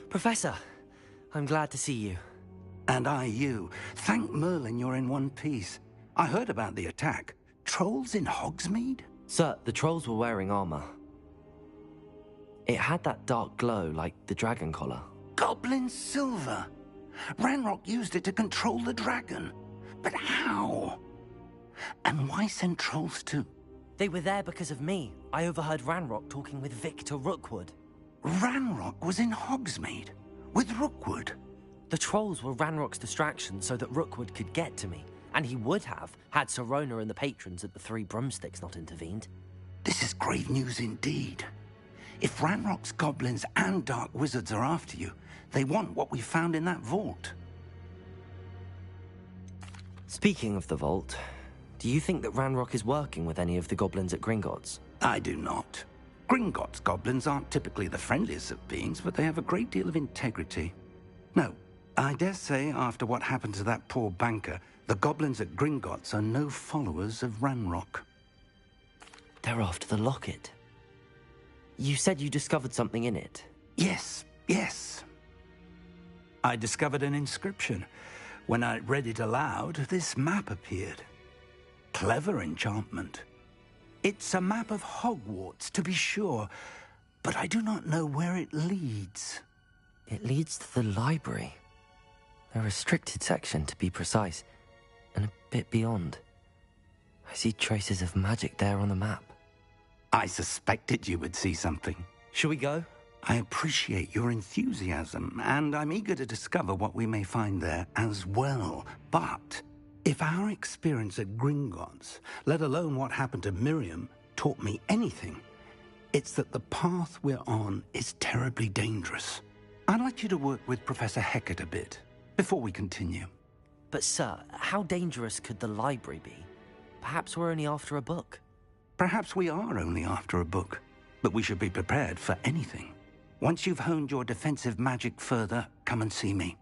Professor, I'm glad to see you. And I you. Thank Merlin you're in one piece. I heard about the attack. Trolls in Hogsmeade? Sir, the trolls were wearing armor. It had that dark glow like the dragon collar. Goblin silver! Ranrock used it to control the dragon. But how? And why send trolls too? They were there because of me. I overheard Ranrock talking with Victor Rookwood. Ranrock was in Hogsmeade? With Rookwood? The trolls were Ranrock's distraction so that Rookwood could get to me. And he would have, had Sirona and the patrons at the Three Broomsticks not intervened. This is grave news indeed. If Ranrock's goblins and dark wizards are after you, they want what we found in that vault. Speaking of the vault, do you think that Ranrock is working with any of the goblins at Gringotts? I do not. Gringotts goblins aren't typically the friendliest of beings, but they have a great deal of integrity. No, I dare say after what happened to that poor banker, the goblins at Gringotts are no followers of Ranrock. They're after the locket. You said you discovered something in it. Yes. I discovered an inscription. When I read it aloud, this map appeared. Clever enchantment. It's a map of Hogwarts, to be sure, but I do not know where it leads. It leads to the library. A restricted section, to be precise, and a bit beyond. I see traces of magic there on the map. I suspected you would see something. Shall we go? I appreciate your enthusiasm, and I'm eager to discover what we may find there as well. But if our experience at Gringotts, let alone what happened to Miriam, taught me anything, it's that the path we're on is terribly dangerous. I'd like you to work with Professor Hecat a bit before we continue. But sir, how dangerous could the library be? Perhaps we're only after a book. Perhaps we are only after a book, but we should be prepared for anything. Once you've honed your defensive magic further, come and see me.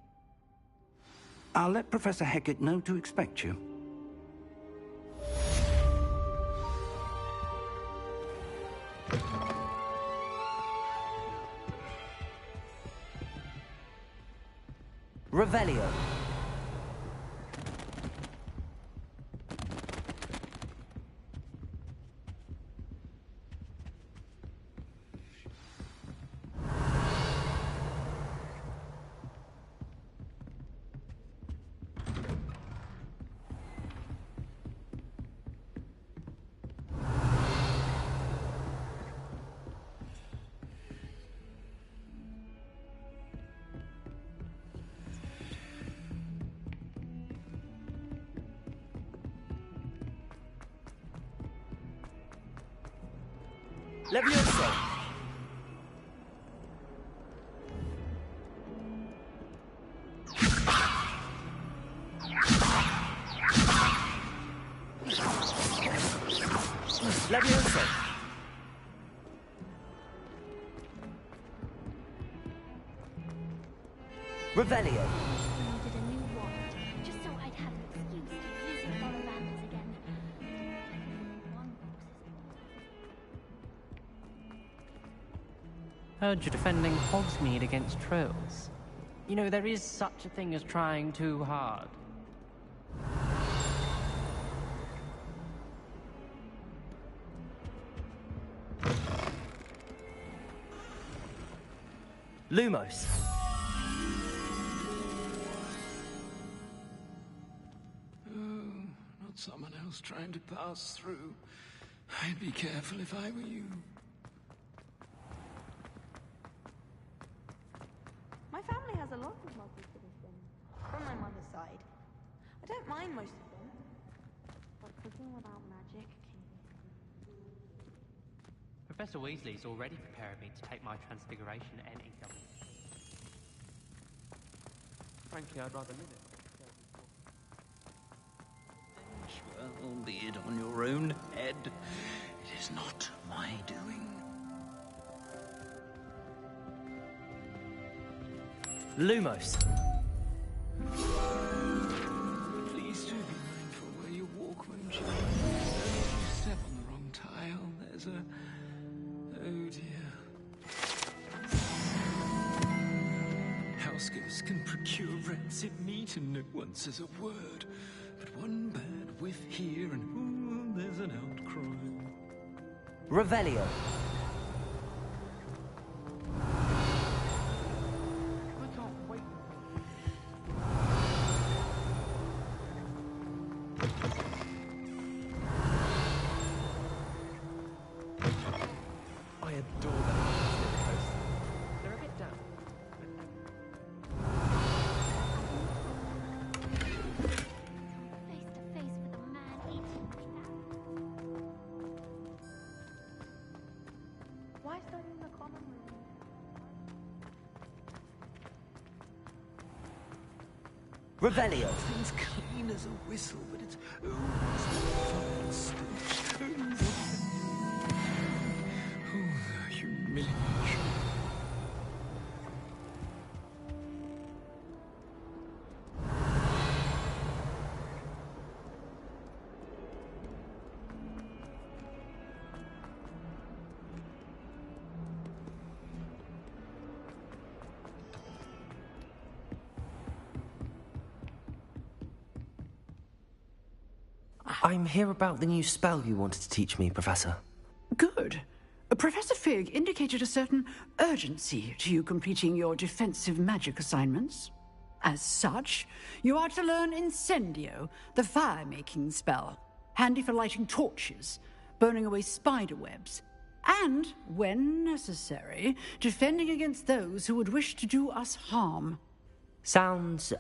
I'll let Professor Hecat know to expect you. Revelio. Levioso! Levioso! Revelio! Heard you're defending Hogsmeade against trolls. You know, there is such a thing as trying too hard. Lumos. Oh, not someone else trying to pass through. I'd be careful if I were you. My family has a lot of modern citizens from my mother's side. I don't mind most of them, but cooking without magic can... Professor Weasley's already prepared me to take my transfiguration at any government. Frankly, I'd rather live it. Well, be it on your own head. It is not my doing. Lumos. Please do be mindful where you walk, won't you? If you step on the wrong tile, there's a... Oh dear. makes it neat and no one says a word. But one bad whiff here and ooh, there's an outcry. Revelio. I can't wait. I adore them. They're a bit damp. Face to face with a man eating me out. Why study in the common room? Revelio. Things clean as a whistle, but it's foul stench. The humiliation. I'm here about the new spell you wanted to teach me, Professor. Good. Professor Fig indicated a certain urgency to you completing your defensive magic assignments. As such, you are to learn Incendio, the fire-making spell, handy for lighting torches, burning away spider webs, and, when necessary, defending against those who would wish to do us harm. Sounds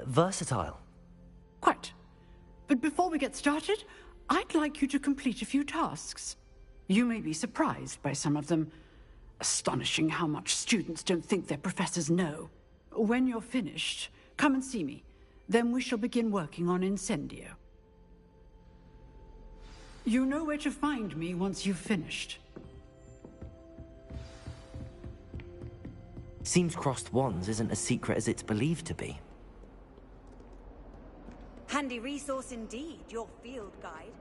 versatile. Quite. But before we get started, I'd like you to complete a few tasks. You may be surprised by some of them. Astonishing how much students don't think their professors know. When you're finished, come and see me. Then we shall begin working on Incendio. You know where to find me once you've finished. Seems crossed wands isn't as secret as it's believed to be. Handy resource indeed, your field guide.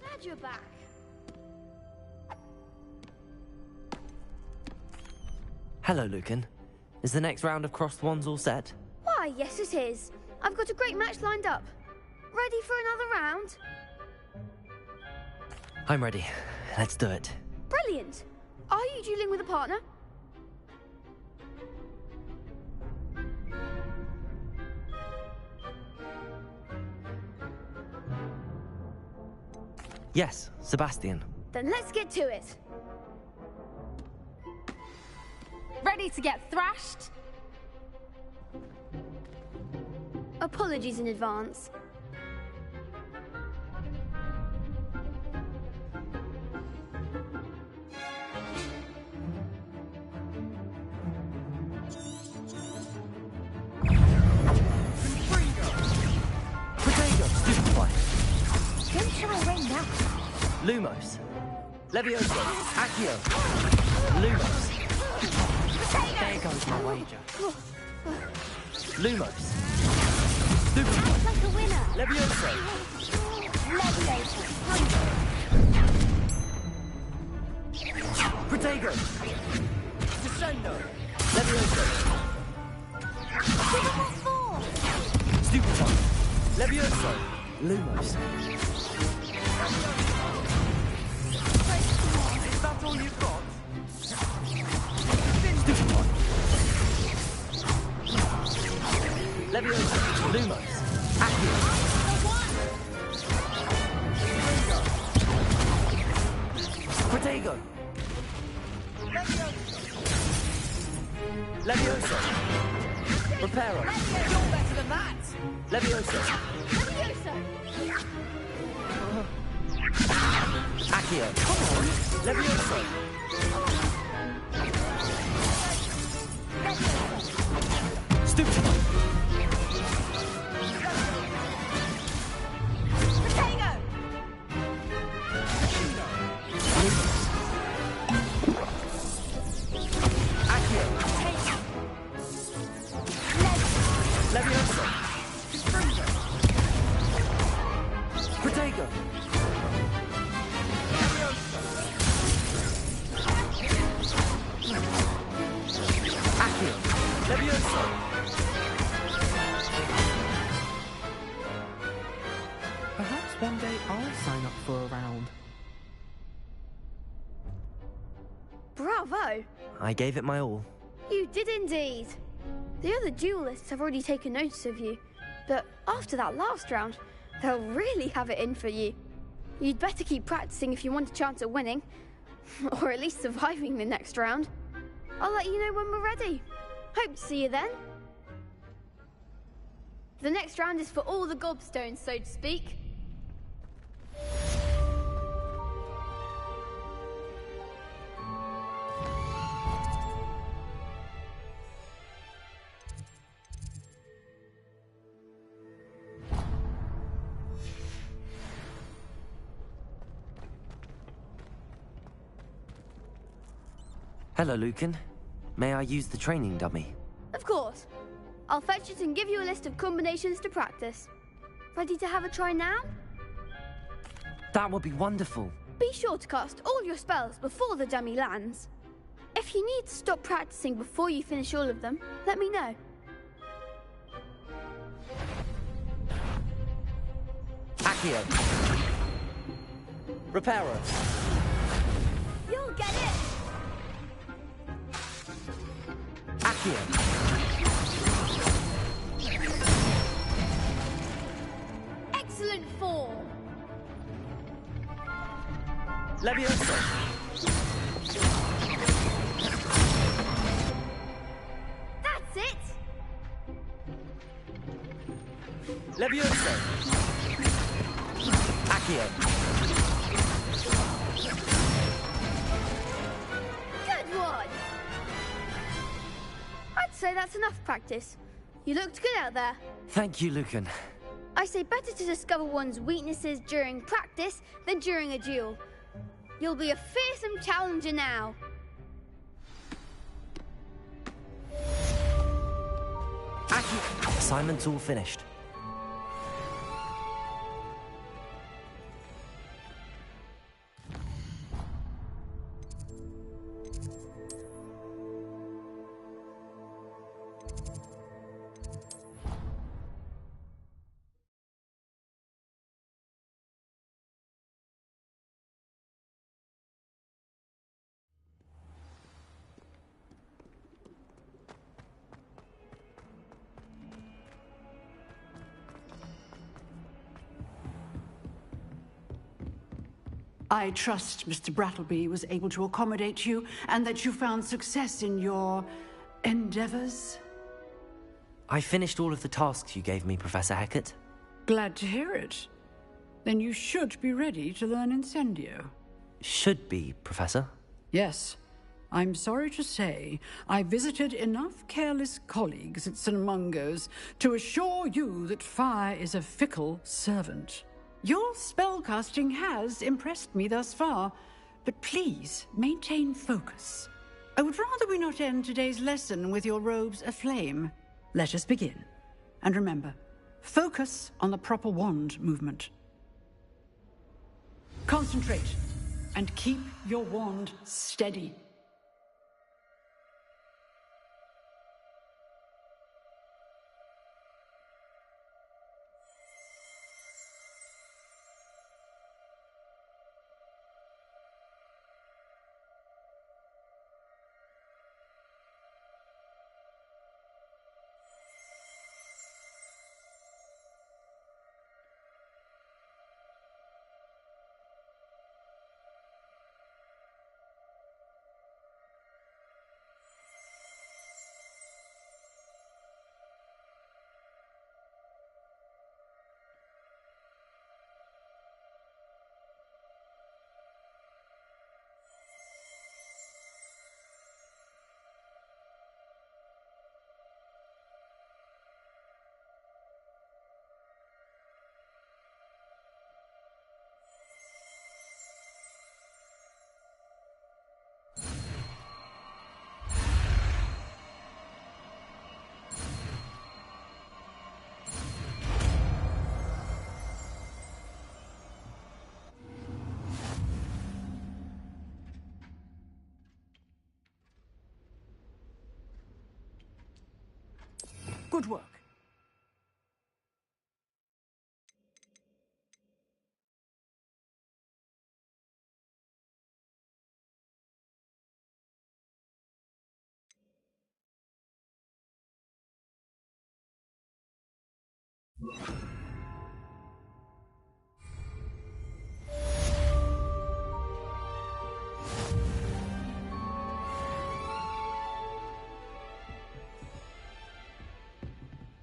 Glad you're back. Hello, Lucan. Is the next round of crossed wands all set? Why, yes it is. I've got a great match lined up. Ready for another round? I'm ready. Let's do it. Brilliant. Are you dueling with a partner? Yes, Sebastian. Then let's get to it. Ready to get thrashed? Apologies in advance. Potato, stupefy. Don't try to win that. Lumos. Levioso. Accio. Lumos. There goes my wager. Lumos. Sounds like a winner. Levioso. Leviosa. Protego. Descendo. Levioso. Give him what for? Stupefy. Levioso. Lumos. Is that all you've got? Stupefy. Protego! Levioso! Reparo! You're better than that! Levioso! Accio! Come on! Levioso! Stupid! Protego! Accio! Levioso! Protego! Accio! Levioso! Perhaps one day I'll sign up for a round. Bravo! I gave it my all. You did indeed. The other duelists have already taken notice of you, but after that last round, they'll really have it in for you. You'd better keep practicing if you want a chance at winning, or at least surviving the next round. I'll let you know when we're ready. Hope to see you then. The next round is for all the gobstones, so to speak. Hello, Lucan. May I use the training dummy? Of course. I'll fetch it and give you a list of combinations to practice. Ready to have a try now? That would be wonderful. Be sure to cast all your spells before the dummy lands. If you need to stop practicing before you finish all of them, let me know. Accio! Reparo! You'll get it! Accio! Excellent form! Levioso! That's it! Levioso! Accio! Good one! I'd say that's enough practice. You looked good out there. Thank you, Lucan. I say better to discover one's weaknesses during practice than during a duel. You'll be a fearsome challenger now. Accio! Assignment's all finished. I trust Mr. Brattleby was able to accommodate you and that you found success in your endeavors. I finished all of the tasks you gave me, Professor Hecat. Glad to hear it. Then you should be ready to learn Incendio. Should be, Professor. Yes. I'm sorry to say, I visited enough careless colleagues at St. Mungo's to assure you that fire is a fickle servant. Your spellcasting has impressed me thus far, but please maintain focus. I would rather we not end today's lesson with your robes aflame. Let us begin. And remember, focus on the proper wand movement. Concentrate, and keep your wand steady. Good work.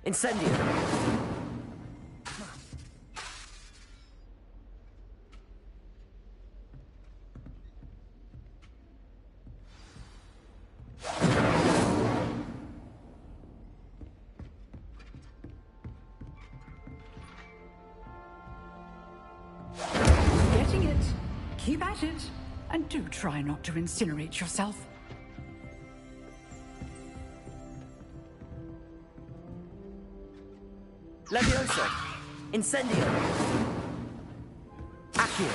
Incendio! Getting it. Keep at it. And do try not to incinerate yourself. Levioso! Incendio! Accio!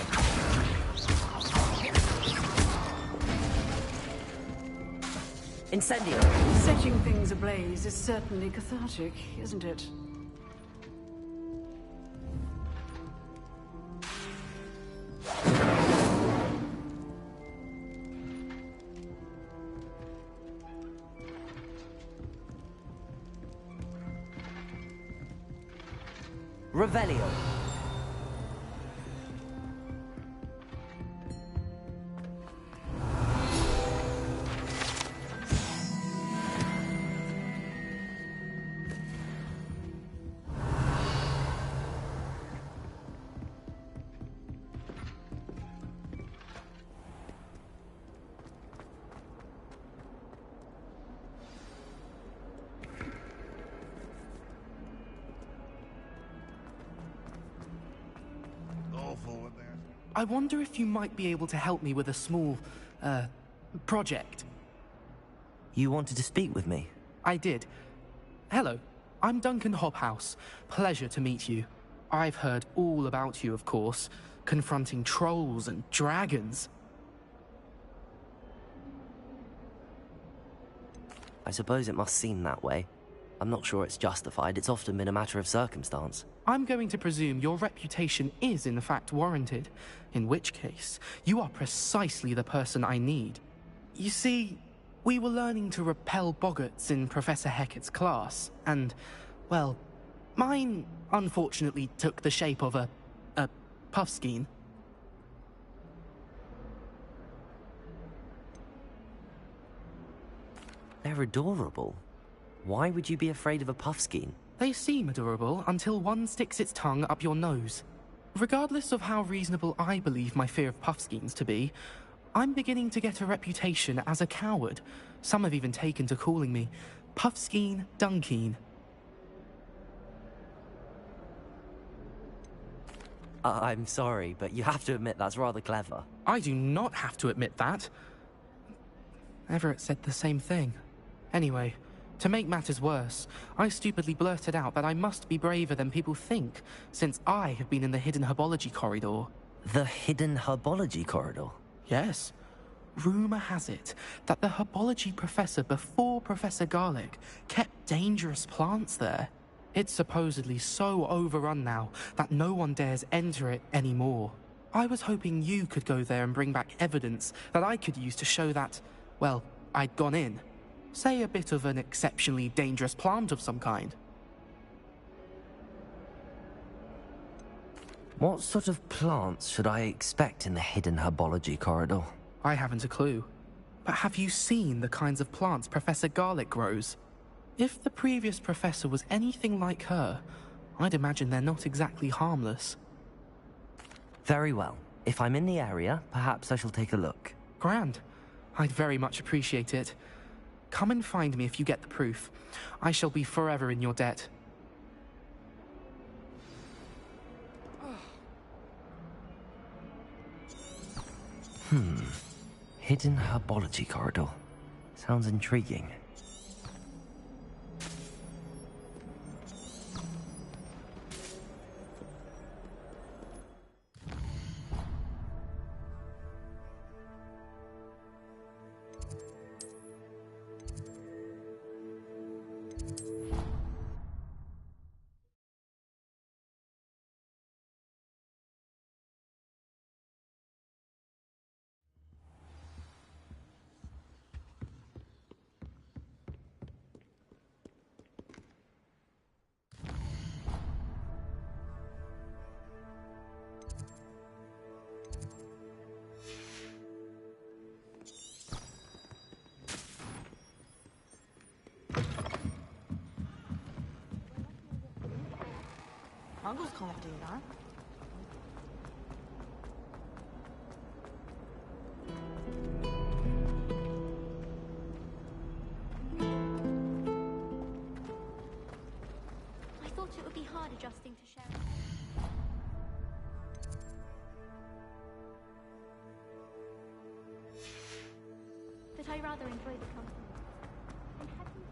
Incendio! Setting things ablaze is certainly cathartic, isn't it? Revelio! I wonder if you might be able to help me with a small, project. You wanted to speak with me? I did. Hello, I'm Duncan Hobhouse. Pleasure to meet you. I've heard all about you, of course, confronting trolls and dragons. I suppose it must seem that way. I'm not sure it's justified. It's often been a matter of circumstance. I'm going to presume your reputation is in fact warranted, in which case, you are precisely the person I need. You see, we were learning to repel boggarts in Professor Hecat's class, and, well, mine unfortunately took the shape of a puffskein. They're adorable. Why would you be afraid of a puffskein? They seem adorable until one sticks its tongue up your nose. Regardless of how reasonable I believe my fear of puffskeins to be, I'm beginning to get a reputation as a coward. Some have even taken to calling me Puffskein Dunkeen. I'm sorry, but you have to admit that's rather clever. I do not have to admit that. Everett said the same thing. Anyway, to make matters worse, I stupidly blurted out that I must be braver than people think, since I have been in the hidden herbology corridor. The hidden herbology corridor? Yes. Rumour has it that the herbology professor before Professor Garlic kept dangerous plants there. It's supposedly so overrun now that no one dares enter it anymore. I was hoping you could go there and bring back evidence that I could use to show that, well, I'd gone in. Say a bit of an exceptionally dangerous plant of some kind. What sort of plants should I expect in the hidden herbology corridor? I haven't a clue. But have you seen the kinds of plants Professor Garlic grows? If the previous professor was anything like her, I'd imagine they're not exactly harmless. Very well. If I'm in the area, perhaps I shall take a look. Grand. I'd very much appreciate it. Come and find me if you get the proof. I shall be forever in your debt. Hidden herbology corridor. Sounds intriguing. Muggles can't do that. I thought it would be hard adjusting to sharing. But I rather enjoy the company. And have you...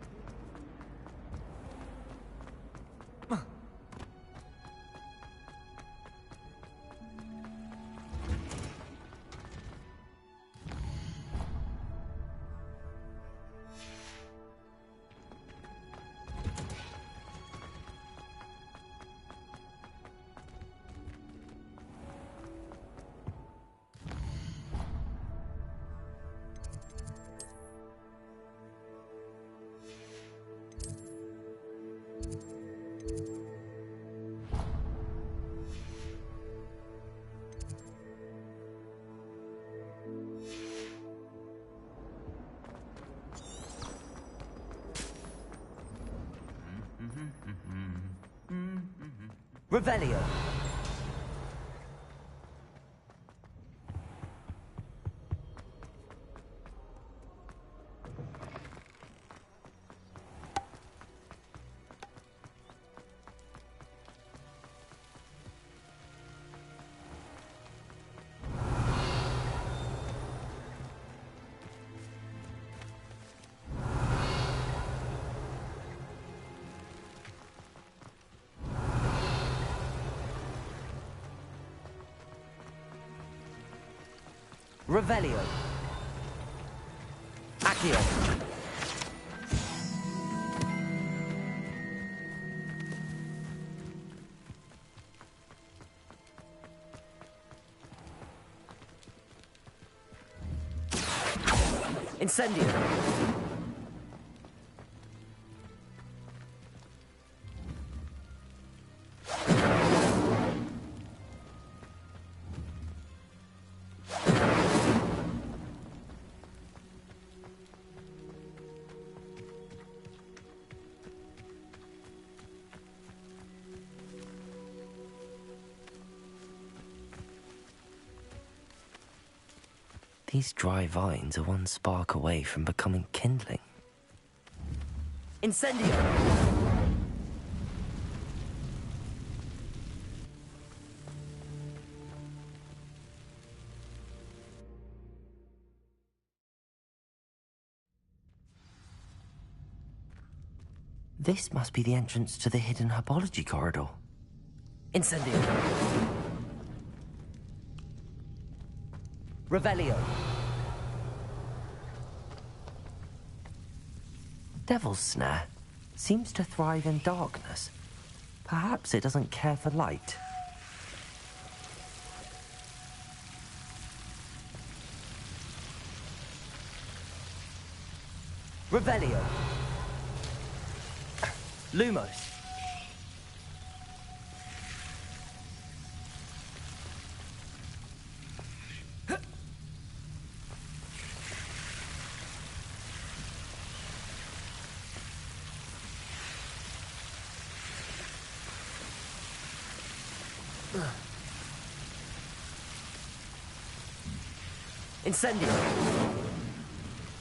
Revelio. Revelio. Accio. Incendio. These dry vines are one spark away from becoming kindling. Incendio! This must be the entrance to the hidden herbology corridor. Incendio! Revelio. Devil's Snare seems to thrive in darkness. Perhaps it doesn't care for light. Revelio. Lumos. Incendio.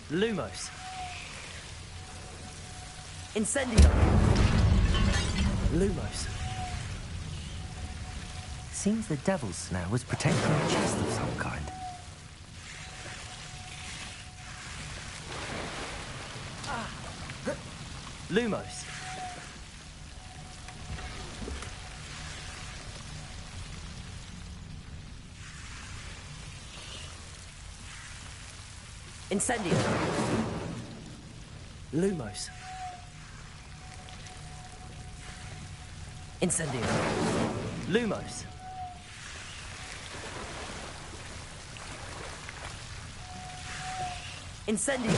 Lumos. Incendio. Lumos. Seems the Devil's Snare was protecting a chest of some kind. Lumos. Incendio. Lumos. Incendio. Lumos. Incendio.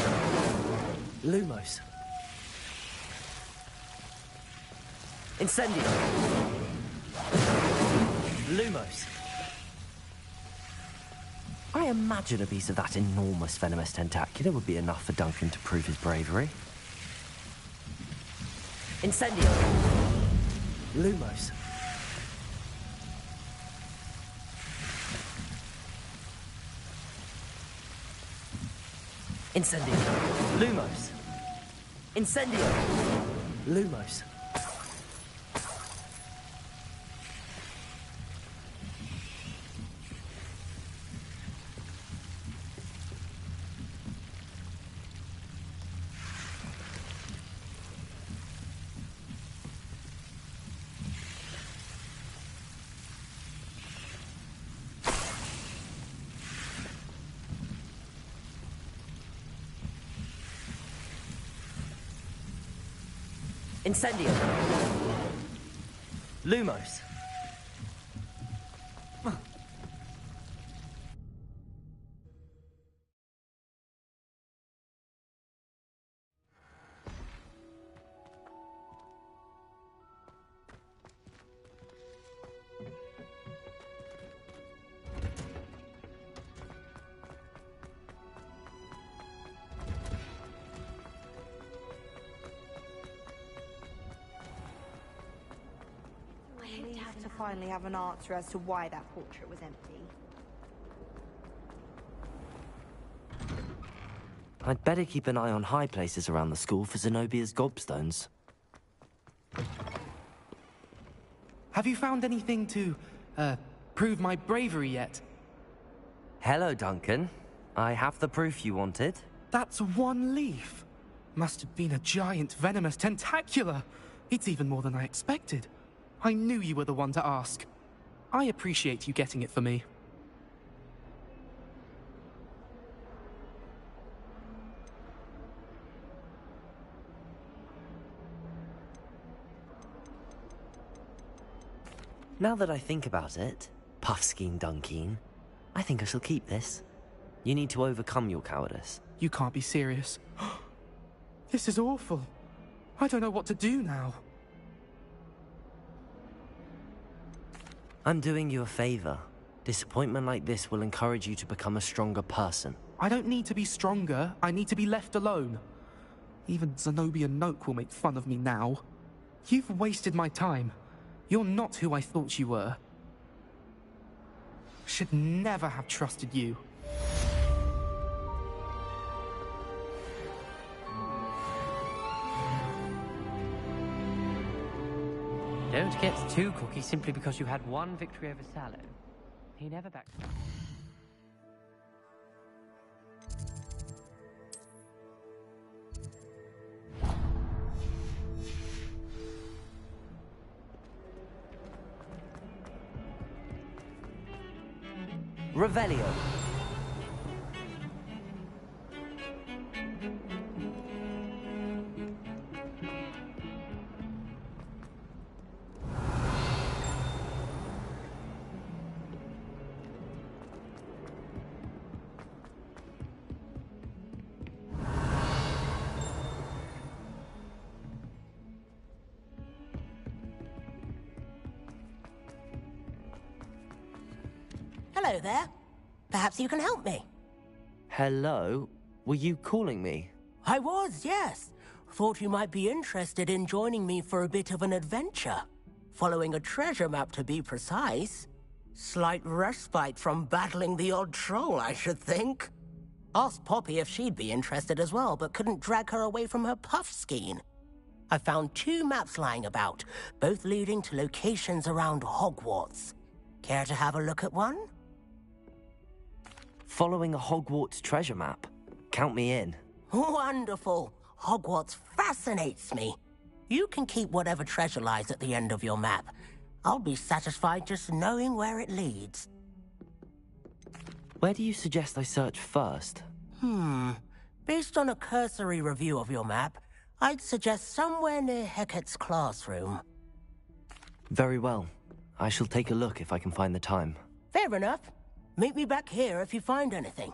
Lumos. Incendio. Lumos. I imagine a piece of that enormous venomous tentacular would be enough for Duncan to prove his bravery. Incendio. Lumos. Incendio. Lumos. Incendio. Lumos. Incendio. Lumos. We have to finally have an answer as to why that portrait was empty. I'd better keep an eye on high places around the school for Zenobia's gobstones. Have you found anything to, prove my bravery yet? Hello, Duncan. I have the proof you wanted. That's one leaf. Must have been a giant venomous tentacula. It's even more than I expected. I knew you were the one to ask. I appreciate you getting it for me. Now that I think about it, Puffskein Dunkeen, I think I shall keep this. You need to overcome your cowardice. You can't be serious. This is awful. I don't know what to do now. I'm doing you a favor. Disappointment like this will encourage you to become a stronger person. I don't need to be stronger, I need to be left alone. Even Zenobia Noak will make fun of me now. You've wasted my time. You're not who I thought you were. Should never have trusted you. Don't get too cocky simply because you had one victory over Sallow. He never backed down. Revelio. Hello there. Perhaps you can help me. Hello? Were you calling me? I was, yes. Thought you might be interested in joining me for a bit of an adventure. Following a treasure map, to be precise. Slight respite from battling the odd troll, I should think. Asked Poppy if she'd be interested as well, but couldn't drag her away from her Puffskein. I found 2 maps lying about, both leading to locations around Hogwarts. Care to have a look at one? Following a Hogwarts treasure map. Count me in. Wonderful. Hogwarts fascinates me. You can keep whatever treasure lies at the end of your map. I'll be satisfied just knowing where it leads. Where do you suggest I search first? Based on a cursory review of your map, I'd suggest somewhere near Hecat's classroom. Very well. I shall take a look if I can find the time. Fair enough. Meet me back here if you find anything.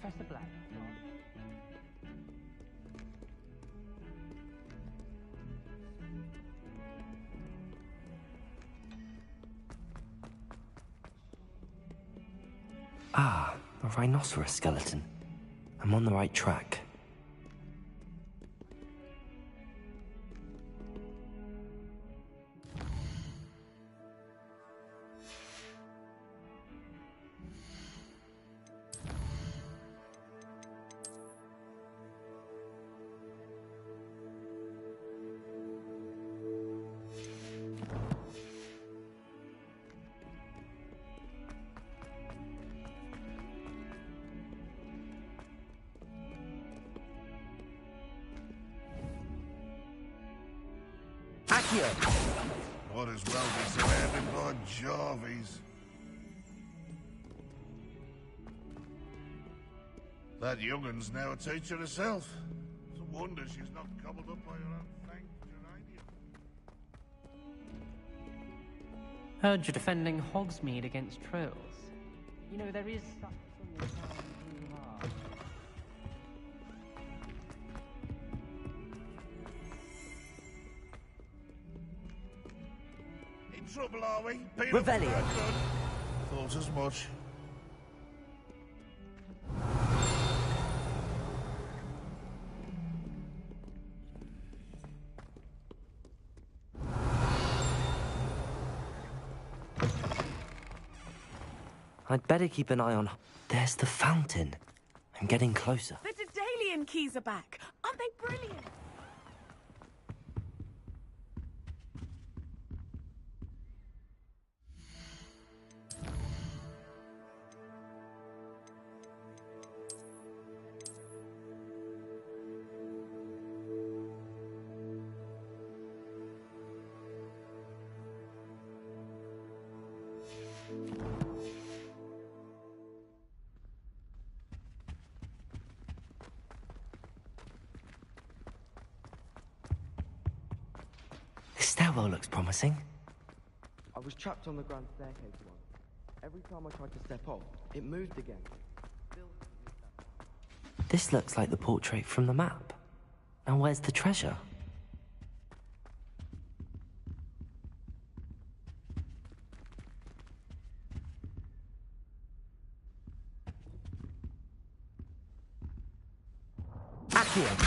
Professor Black. Ah, a rhinoceros skeleton. I'm on the right track. Might as well be surrounded by Jarvies. That young'un's now a teacher herself. It's a wonder she's not gobbled up by her own fanged geranium. Heard you're defending Hogsmeade against trolls. You know, there is such a thing as trying too hard. In trouble, are we? Revelio. Thought as much. I'd better keep an eye on... There's the fountain. I'm getting closer. The Daedalian keys are back. Aren't they brilliant? This stairwell looks promising. I was trapped on the grand staircase once. Every time I tried to step off, it moved again. This looks like the portrait from the map. Now where's the treasure? Accio!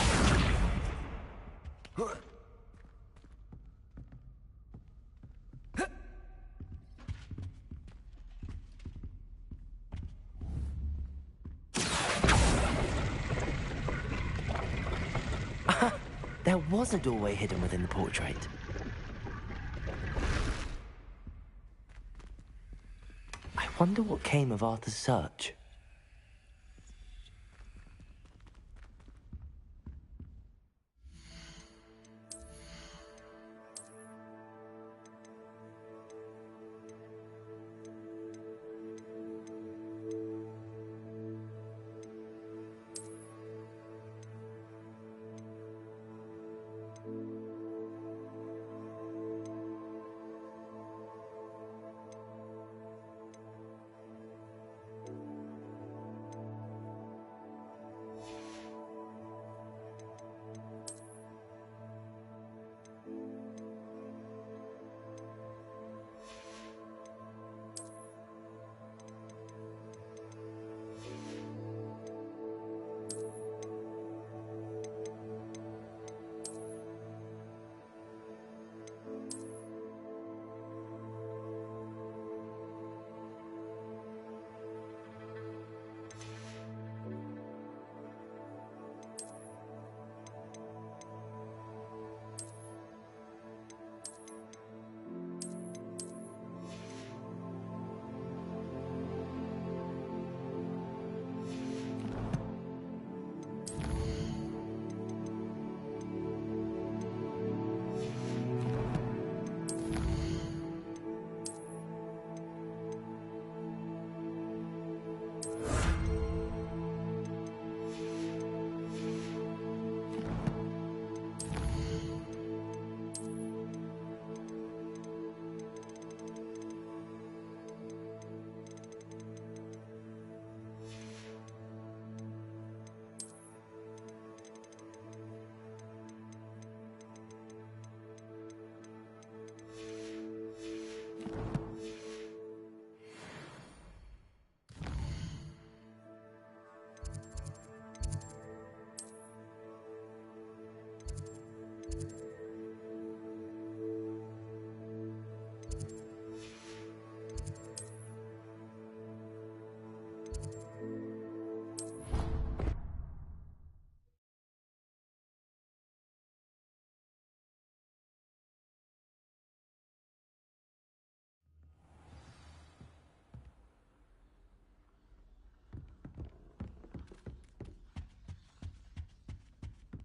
There was a doorway hidden within the portrait. I wonder what came of Arthur's search.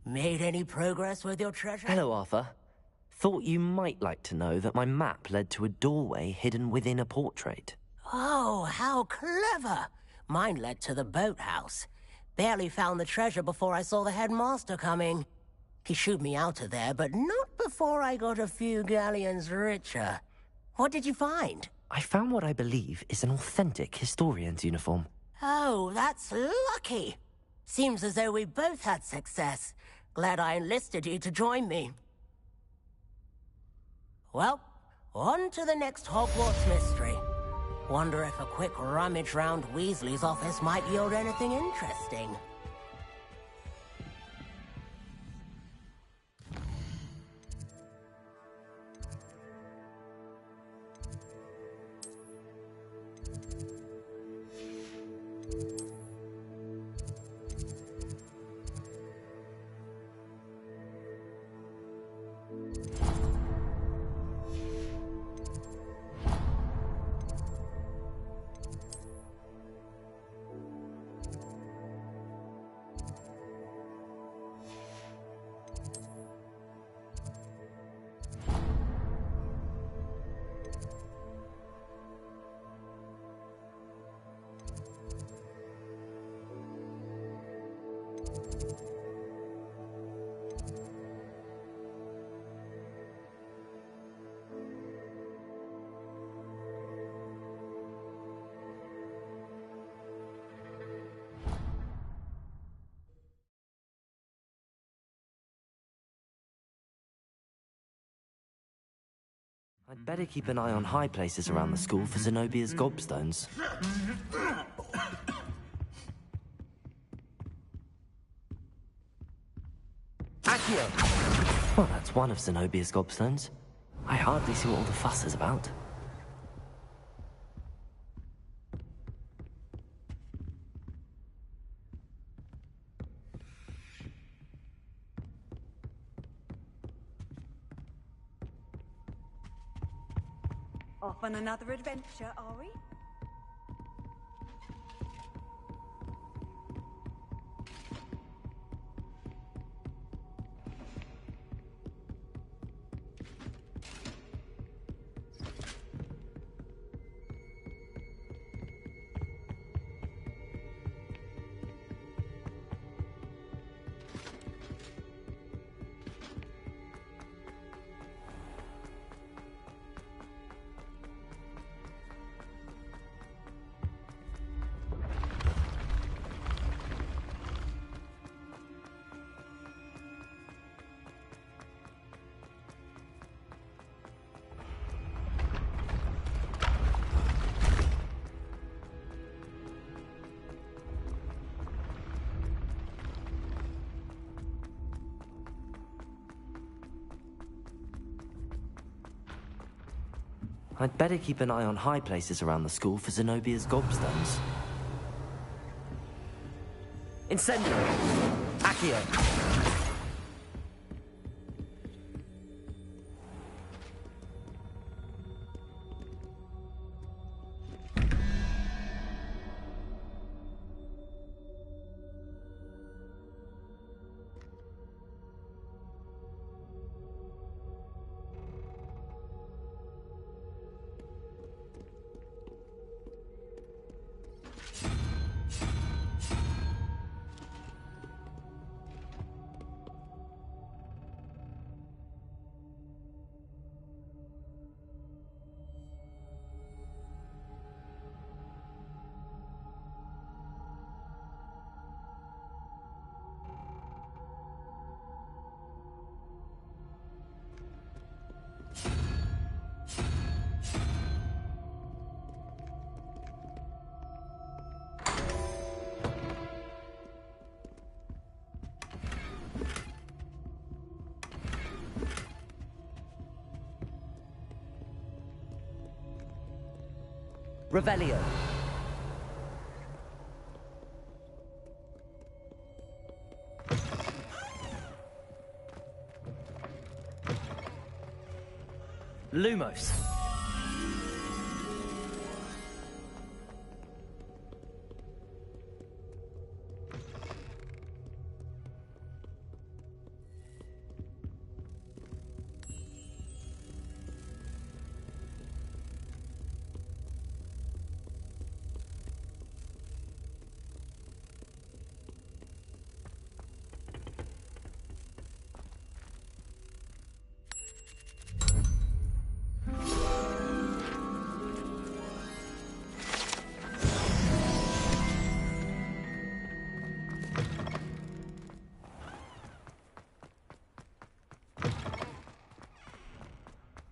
Made any progress with your treasure? Hello, Arthur. Thought you might like to know that my map led to a doorway hidden within a portrait. Oh, how clever! Mine led to the boathouse. Barely found the treasure before I saw the headmaster coming. He shooed me out of there, but not before I got a few galleons richer. What did you find? I found what I believe is an authentic historian's uniform. Oh, that's lucky. Seems as though we both had success. Glad I enlisted you to join me. Well, on to the next Hogwarts mystery. Wonder if a quick rummage round Weasley's office might yield anything interesting. I'd better keep an eye on high places around the school for Zenobia's gobstones. Accio! Well, that's one of Zenobia's gobstones. I hardly see what all the fuss is about. Off on another adventure, are we? I'd better keep an eye on high places around the school for Zenobia's gobstones. Incendio! Accio! Revelio. Lumos.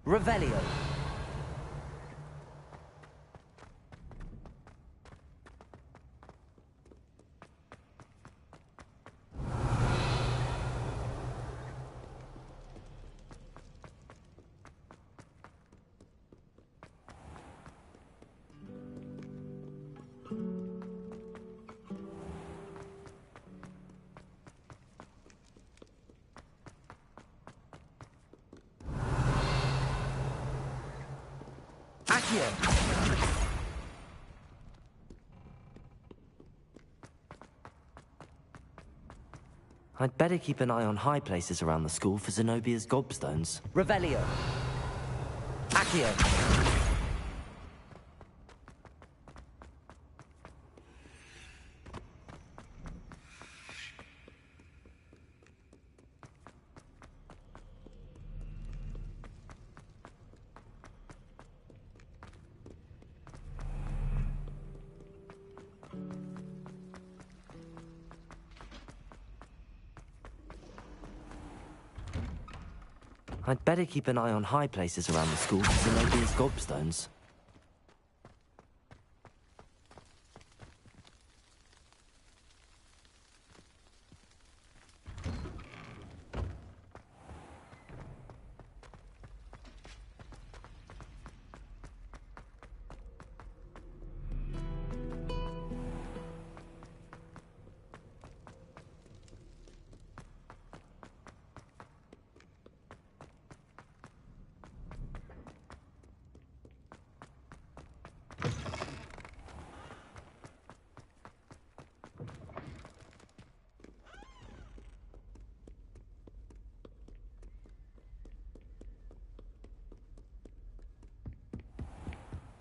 Revelio. I'd better keep an eye on high places around the school for Zenobia's gobstones. Revelio. Accio. I'd better keep an eye on high places around the school for Zenobia's gobstones.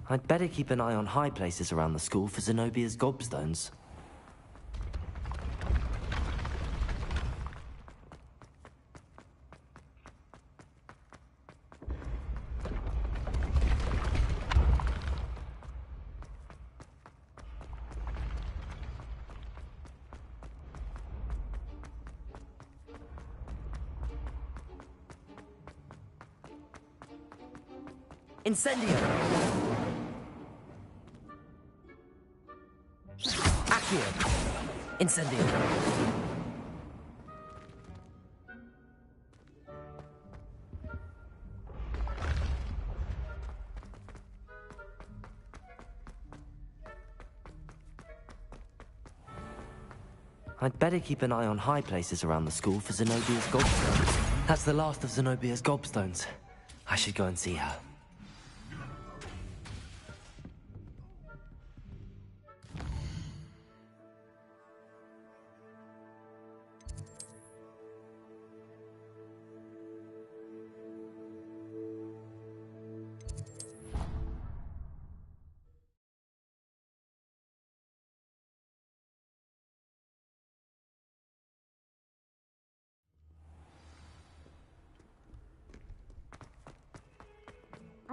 I'd better keep an eye on high places around the school for Zenobia's gobstones. Incendio! Accio! Incendio! I'd better keep an eye on high places around the school for Zenobia's gobstones. That's the last of Zenobia's gobstones. I should go and see her.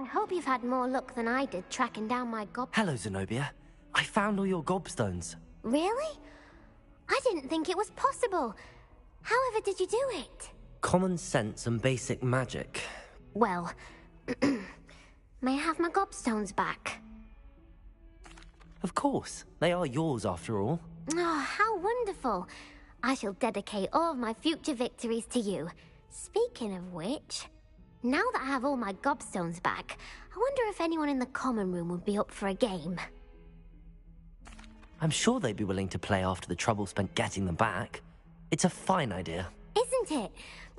I hope you've had more luck than I did tracking down my Hello, Zenobia. I found all your gobstones. Really? I didn't think it was possible. However did you do it? Common sense and basic magic. Well, may I have my gobstones back? Of course. They are yours after all. Oh, how wonderful. I shall dedicate all of my future victories to you. Speaking of which, now that I have all my gobstones back, I wonder if anyone in the common room would be up for a game. I'm sure they'd be willing to play after the trouble spent getting them back. It's a fine idea. Isn't it?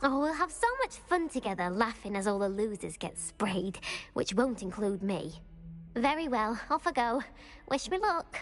Oh, we'll have so much fun together laughing as all the losers get sprayed, which won't include me. Very well, off I go. Wish me luck.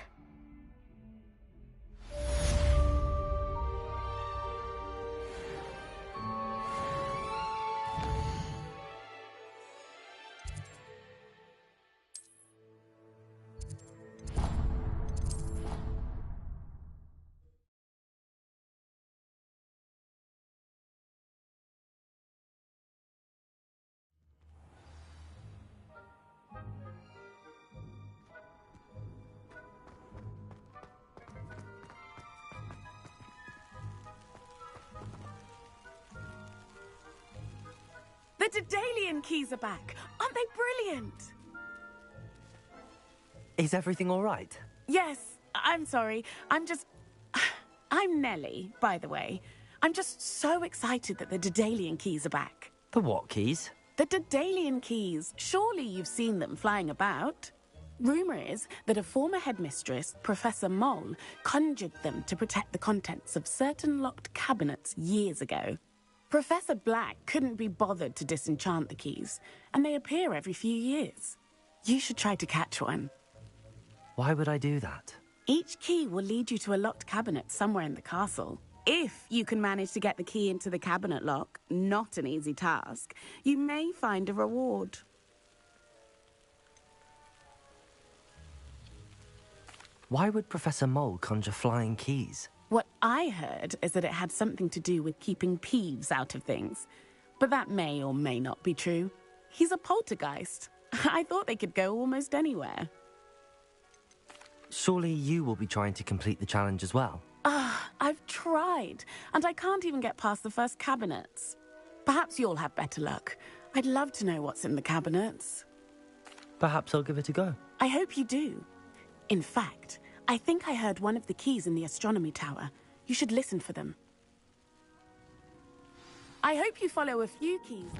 Daedalian keys are back. Aren't they brilliant? Is everything all right? Yes, I'm sorry. I'm Nellie, by the way. I'm just so excited that the Daedalian keys are back. The what keys? The Daedalian keys. Surely you've seen them flying about. Rumour is that a former headmistress, Professor Mole, conjured them to protect the contents of certain locked cabinets years ago. Professor Black couldn't be bothered to disenchant the keys, and they appear every few years. You should try to catch one. Why would I do that? Each key will lead you to a locked cabinet somewhere in the castle. If you can manage to get the key into the cabinet lock, not an easy task, you may find a reward. Why would Professor Mole conjure flying keys? What I heard is that it had something to do with keeping Peeves out of things. But that may or may not be true. He's a poltergeist. I thought they could go almost anywhere. Surely you will be trying to complete the challenge as well? I've tried, and I can't even get past the first cabinets. Perhaps you'll have better luck. I'd love to know what's in the cabinets. Perhaps I'll give it a go. I hope you do. In fact, I think I heard one of the keys in the astronomy tower. You should listen for them. I hope you follow a few keys.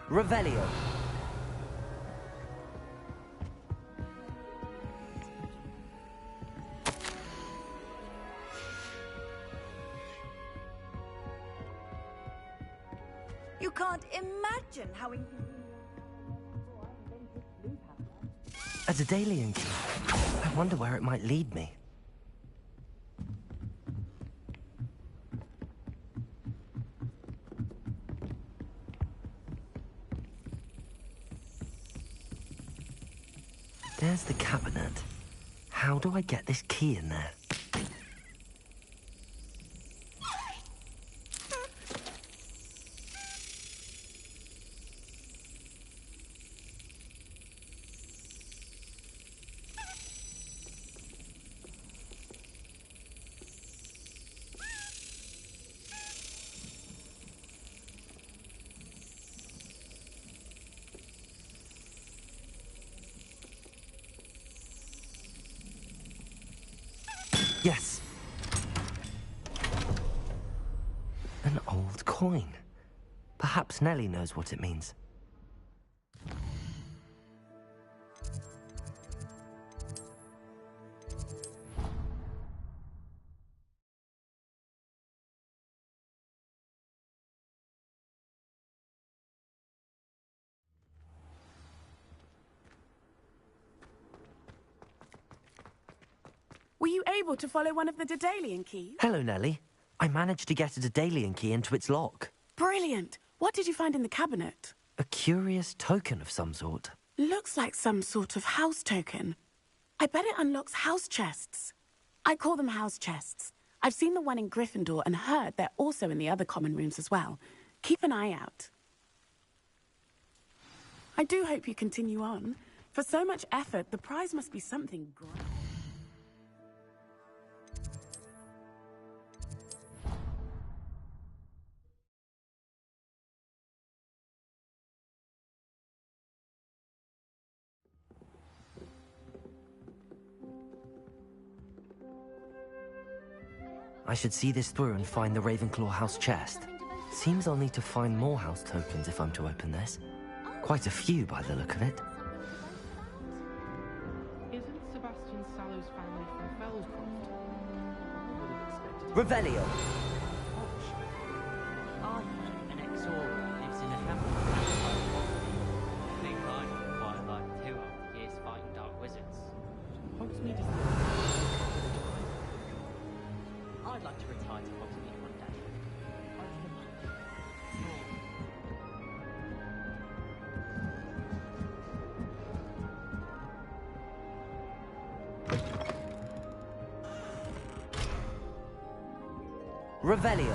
Revelio. You can't imagine how A Daedalian key. I wonder where it might lead me. There's the cabinet. How do I get this key in there? Yes. An old coin. Perhaps Nellie knows what it means. Were you able to follow one of the Daedalian keys? Hello, Nellie. I managed to get a Daedalian key into its lock. Brilliant. What did you find in the cabinet? A curious token of some sort. Looks like some sort of house token. I bet it unlocks house chests. I call them house chests. I've seen the one in Gryffindor and heard they're also in the other common rooms as well. Keep an eye out. I do hope you continue on. For so much effort, the prize must be something great. I should see this through and find the Ravenclaw house chest. Seems I'll need to find more house tokens if I'm to open this. Quite a few by the look of it. Isn't Sebastian Sallow's family from Fellscroft? Revelio. An ex-Aura lives in a hamlet. I think I'd quite like to after years fighting dark wizards. Hogsmeade is... I'd like to retire to Hogsmeade one day. Revelio.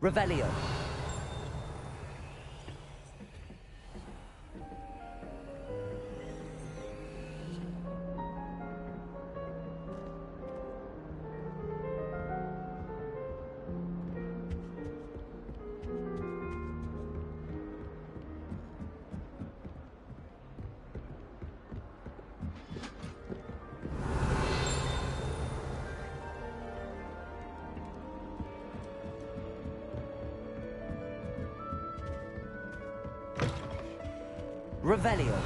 Revelio. Revelio.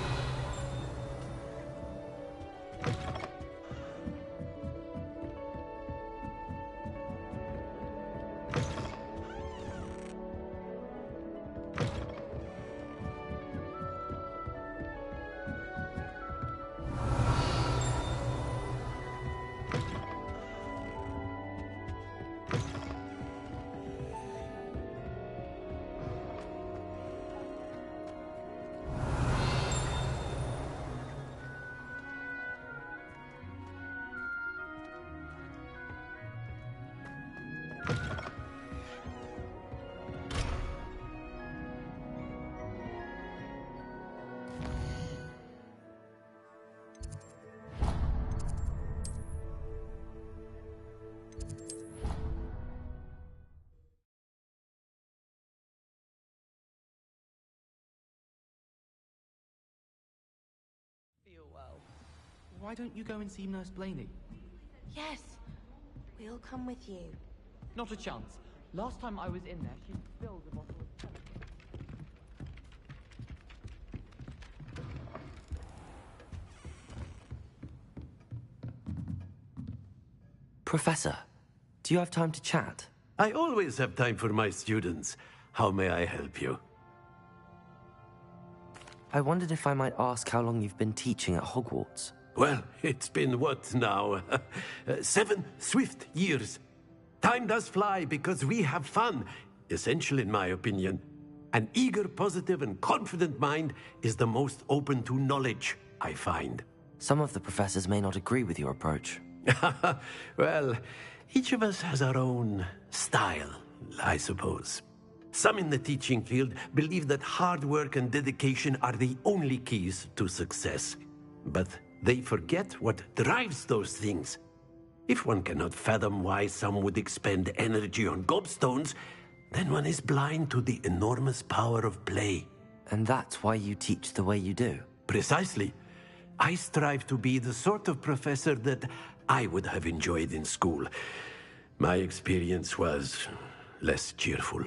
Why don't you go and see Nurse Blaney? Yes, we'll come with you. Not a chance. Last time I was in there, she spilled a bottle of Pepsi. Professor, do you have time to chat? I always have time for my students. How may I help you? I wondered if I might ask how long you've been teaching at Hogwarts. Well, it's been what now? 7 swift years. Time does fly because we have fun. Essential in my opinion. An eager, positive, and confident mind is the most open to knowledge, I find. Some of the professors may not agree with your approach. Well, each of us has our own style, I suppose. Some in the teaching field believe that hard work and dedication are the only keys to success. But they forget what drives those things. If one cannot fathom why some would expend energy on gobstones, then one is blind to the enormous power of play. And that's why you teach the way you do? Precisely. I strive to be the sort of professor that I would have enjoyed in school. My experience was less cheerful.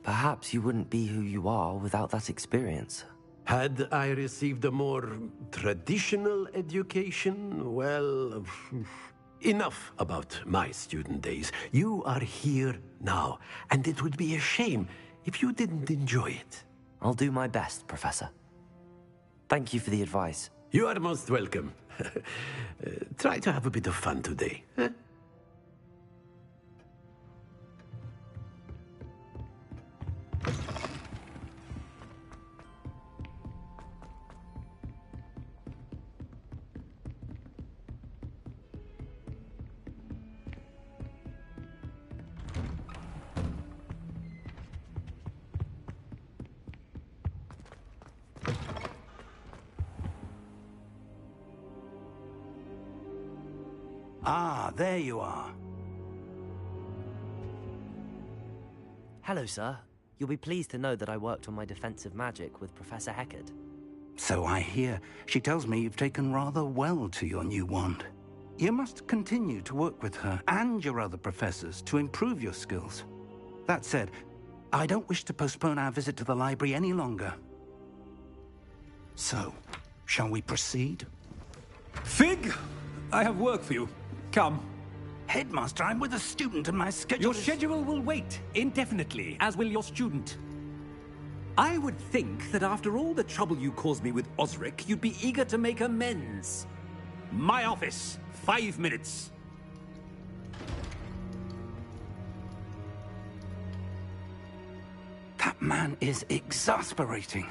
Perhaps you wouldn't be who you are without that experience. Had I received a more traditional education, well, enough about my student days. You are here now, and it would be a shame if you didn't enjoy it. I'll do my best, Professor. Thank you for the advice. You are most welcome. Try to have a bit of fun today. Huh? Ah, there you are. Hello, sir. You'll be pleased to know that I worked on my defensive magic with Professor Heckard. So I hear. She tells me you've taken rather well to your new wand. You must continue to work with her and your other professors to improve your skills. That said, I don't wish to postpone our visit to the library any longer. So, shall we proceed? Fig, I have work for you. Come. Headmaster, I'm with a student and my schedule Your schedule will wait indefinitely, as will your student. I would think that after all the trouble you caused me with Osric, you'd be eager to make amends. My office, 5 minutes. That man is exasperating.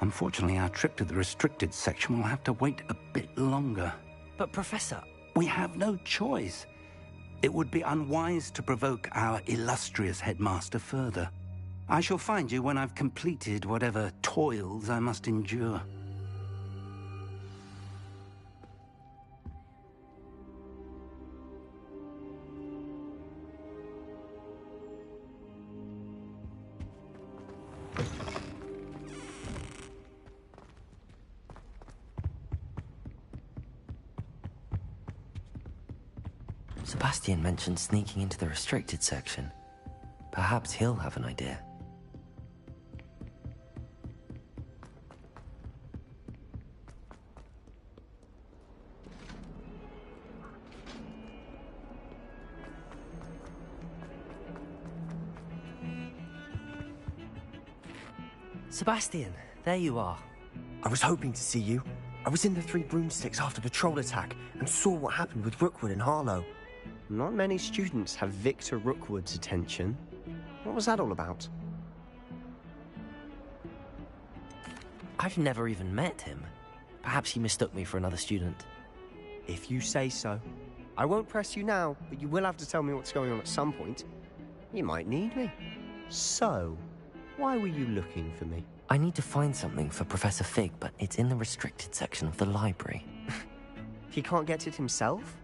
Unfortunately, our trip to the restricted section will have to wait a bit longer. But, Professor... We have no choice. It would be unwise to provoke our illustrious headmaster further. I shall find you when I've completed whatever toils I must endure. Sebastian mentioned sneaking into the restricted section. Perhaps he'll have an idea. Sebastian, there you are. I was hoping to see you. I was in the Three Broomsticks after the troll attack and saw what happened with Rookwood and Harlow. Not many students have Victor Rookwood's attention. What was that all about? I've never even met him. Perhaps he mistook me for another student. If you say so. I won't press you now, but you will have to tell me what's going on at some point. You might need me. So, why were you looking for me? I need to find something for Professor Fig, but it's in the restricted section of the library. He can't get it himself?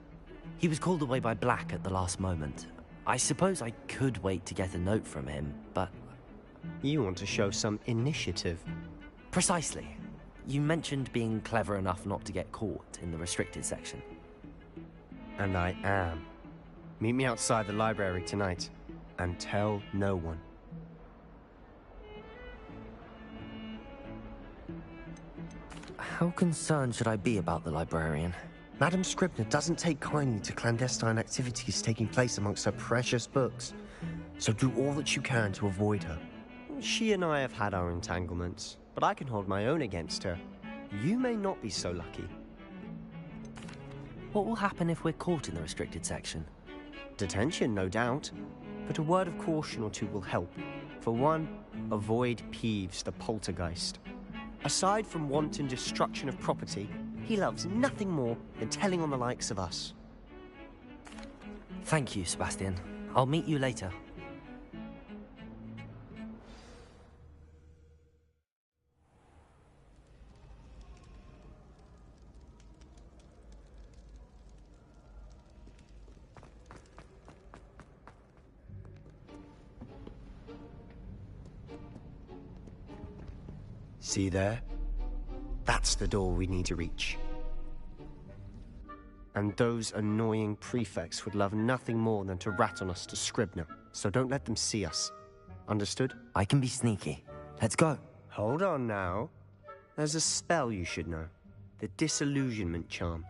He was called away by Black at the last moment. I suppose I could wait to get a note from him, but... You want to show some initiative. Precisely. You mentioned being clever enough not to get caught in the restricted section. And I am. Meet me outside the library tonight, and tell no one. How concerned should I be about the librarian? Madam Scribner doesn't take kindly to clandestine activities taking place amongst her precious books, so do all that you can to avoid her. She and I have had our entanglements, but I can hold my own against her. You may not be so lucky. What will happen if we're caught in the restricted section? Detention, no doubt, but a word of caution or two will help. For one, avoid Peeves, the poltergeist. Aside from wanton destruction of property, he loves nothing more than telling on the likes of us. Thank you, Sebastian. I'll meet you later. See there? That's the door we need to reach. And those annoying prefects would love nothing more than to rat on us to Scribner, so don't let them see us. Understood? I can be sneaky. Let's go. Hold on now. There's a spell you should know. The Disillusionment Charm.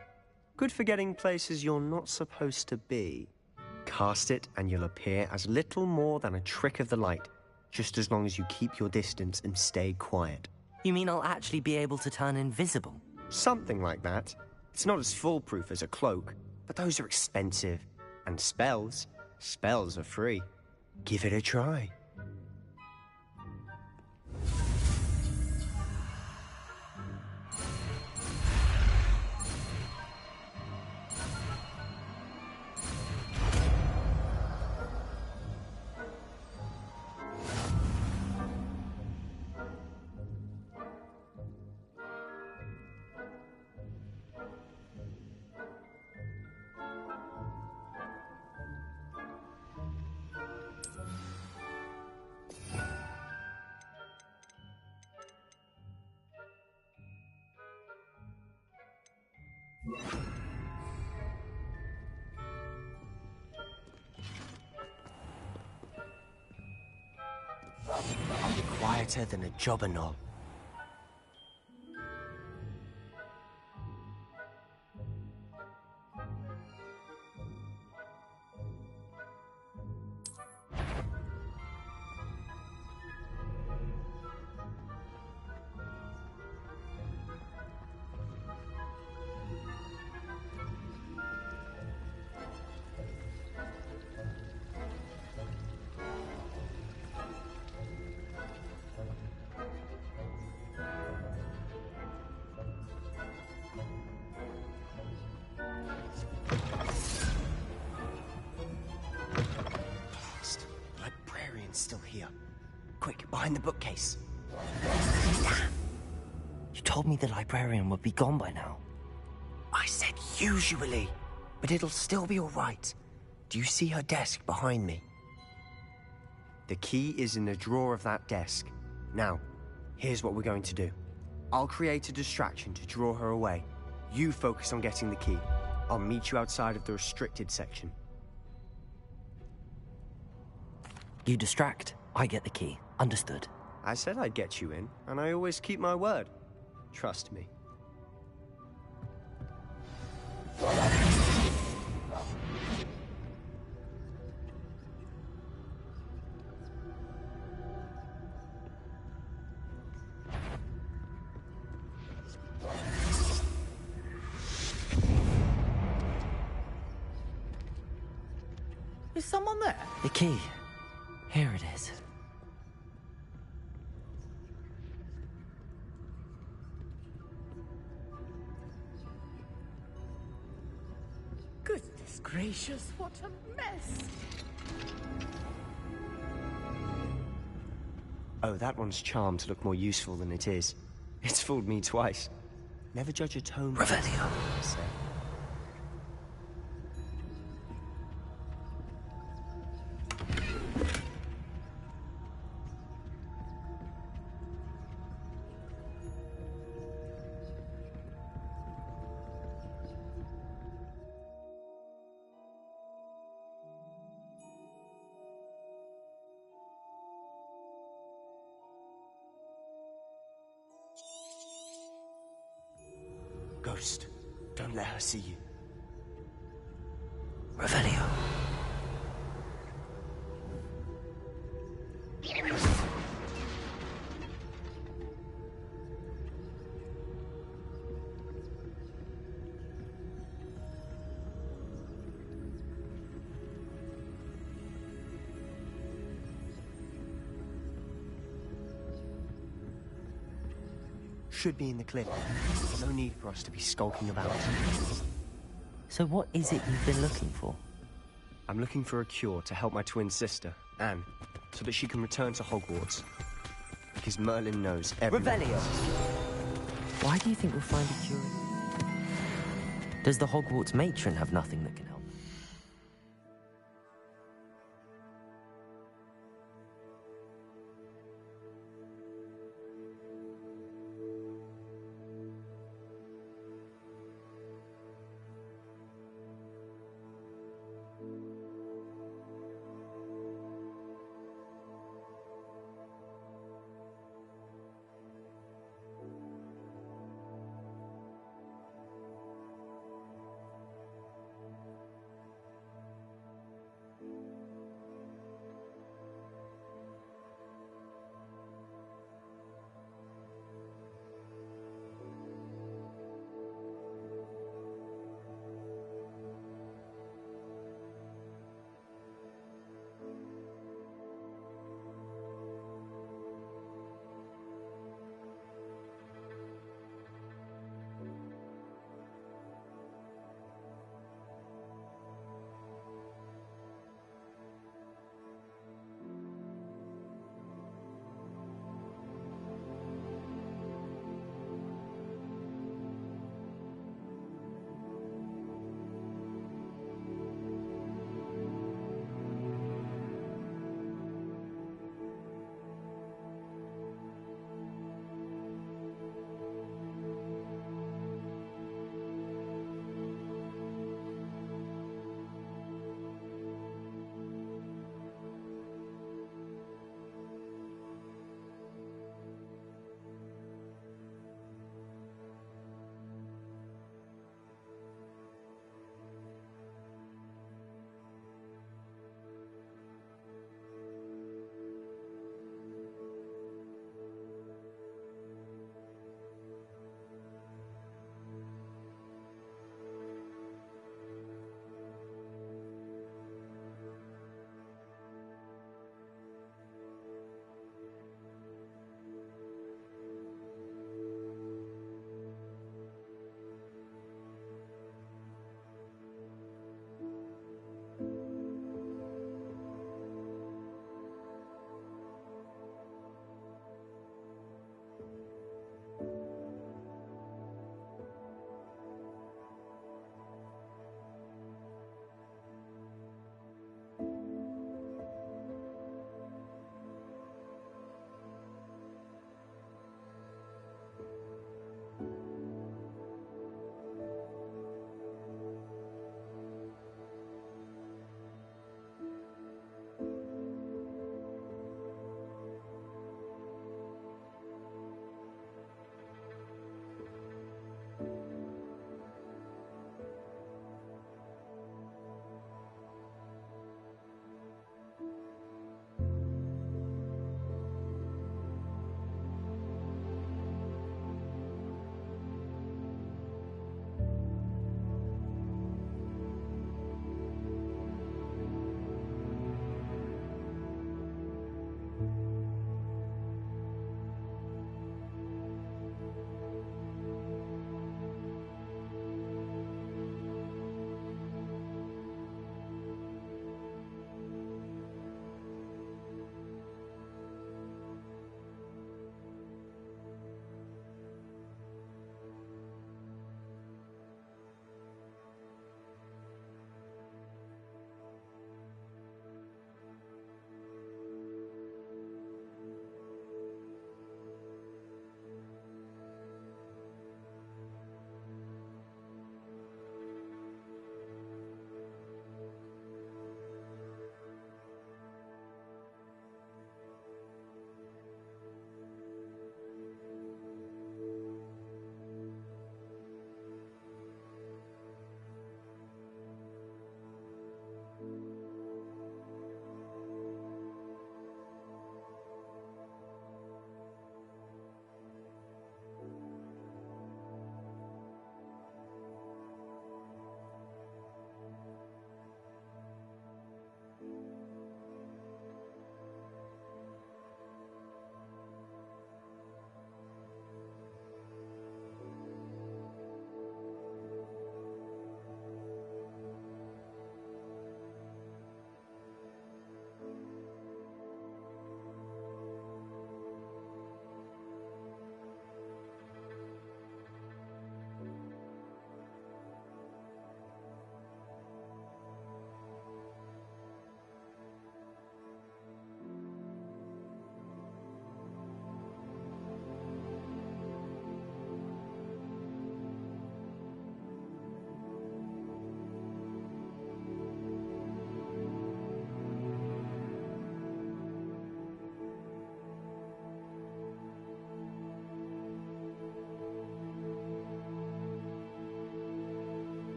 Good for getting places you're not supposed to be. Cast it and you'll appear as little more than a trick of the light, just as long as you keep your distance and stay quiet. You mean I'll actually be able to turn invisible? Something like that. It's not as foolproof as a cloak, but those are expensive. And spells are free. Give it a try. I'll be quieter than a jobberknoll. still here. Quick, behind the bookcase. Damn. You told me the librarian would be gone by now. I said usually, but it'll still be all right. Do you see her desk behind me? The key is in the drawer of that desk. Now, here's what we're going to do. I'll create a distraction to draw her away. You focus on getting the key. I'll meet you outside of the restricted section. You distract, I get the key. Understood. I said I'd get you in, and I always keep my word. Trust me. Is someone there? The key. Here it is. Goodness gracious, what a mess! Oh, that one's charmed to look more useful than it is. It's fooled me twice. Never judge a tome. Revelio. I say. Ghost, don't let her see you. Revelio. Should be in the clip. No need for us to be skulking about. So what is it you've been looking for? I'm looking for a cure to help my twin sister, Anne, so that she can return to Hogwarts. Because Merlin knows everything. Revelio! Why do you think we'll find a cure? Does the Hogwarts matron have nothing that can help?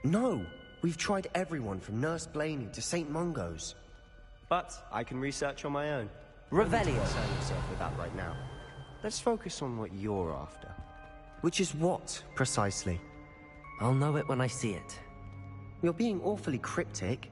No! We've tried everyone from Nurse Blaney to St. Mungo's. But I can research on my own. Revelio. Don't need to concern yourself with that right now. Let's focus on what you're after. Which is what, precisely? I'll know it when I see it. You're being awfully cryptic.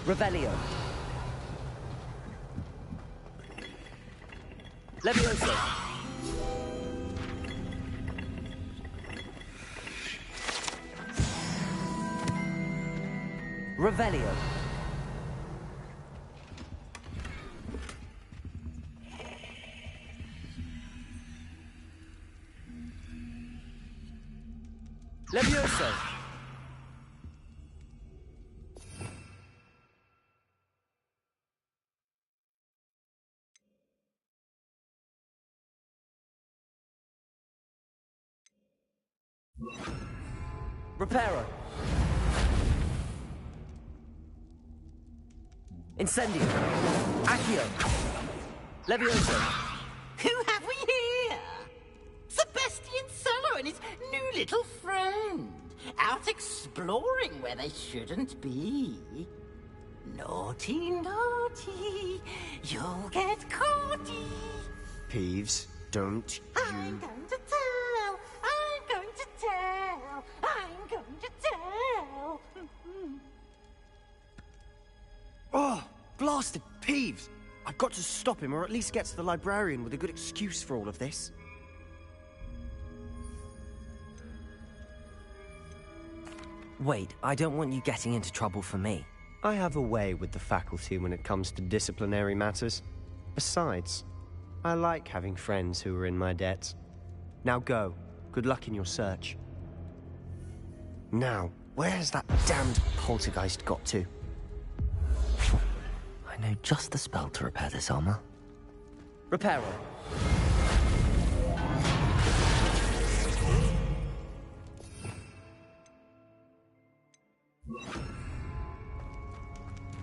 Revelio. Levioso. Revelio. Levioso. Reparo. Incendio. Accio. Levioso. Who have we here? Sebastian Solo and his new little friend. Out exploring where they shouldn't be. Naughty, naughty. You'll get caughty. Peeves, don't I'm going to tell. I'm going to tell. I'm going to tell. Oh, blasted Peeves! I've got to stop him, or at least get to the librarian with a good excuse for all of this. Wait, I don't want you getting into trouble for me. I have a way with the faculty when it comes to disciplinary matters. Besides, I like having friends who are in my debt. Now go. Good luck in your search. Now, where has that damned poltergeist got to? I know just the spell to repair this armor. Reparo.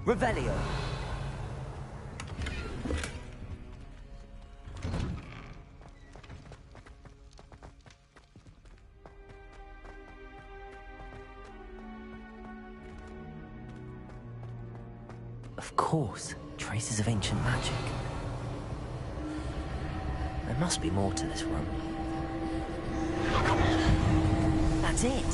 Revelio. Of course, traces of ancient magic. There must be more to this room. That's it!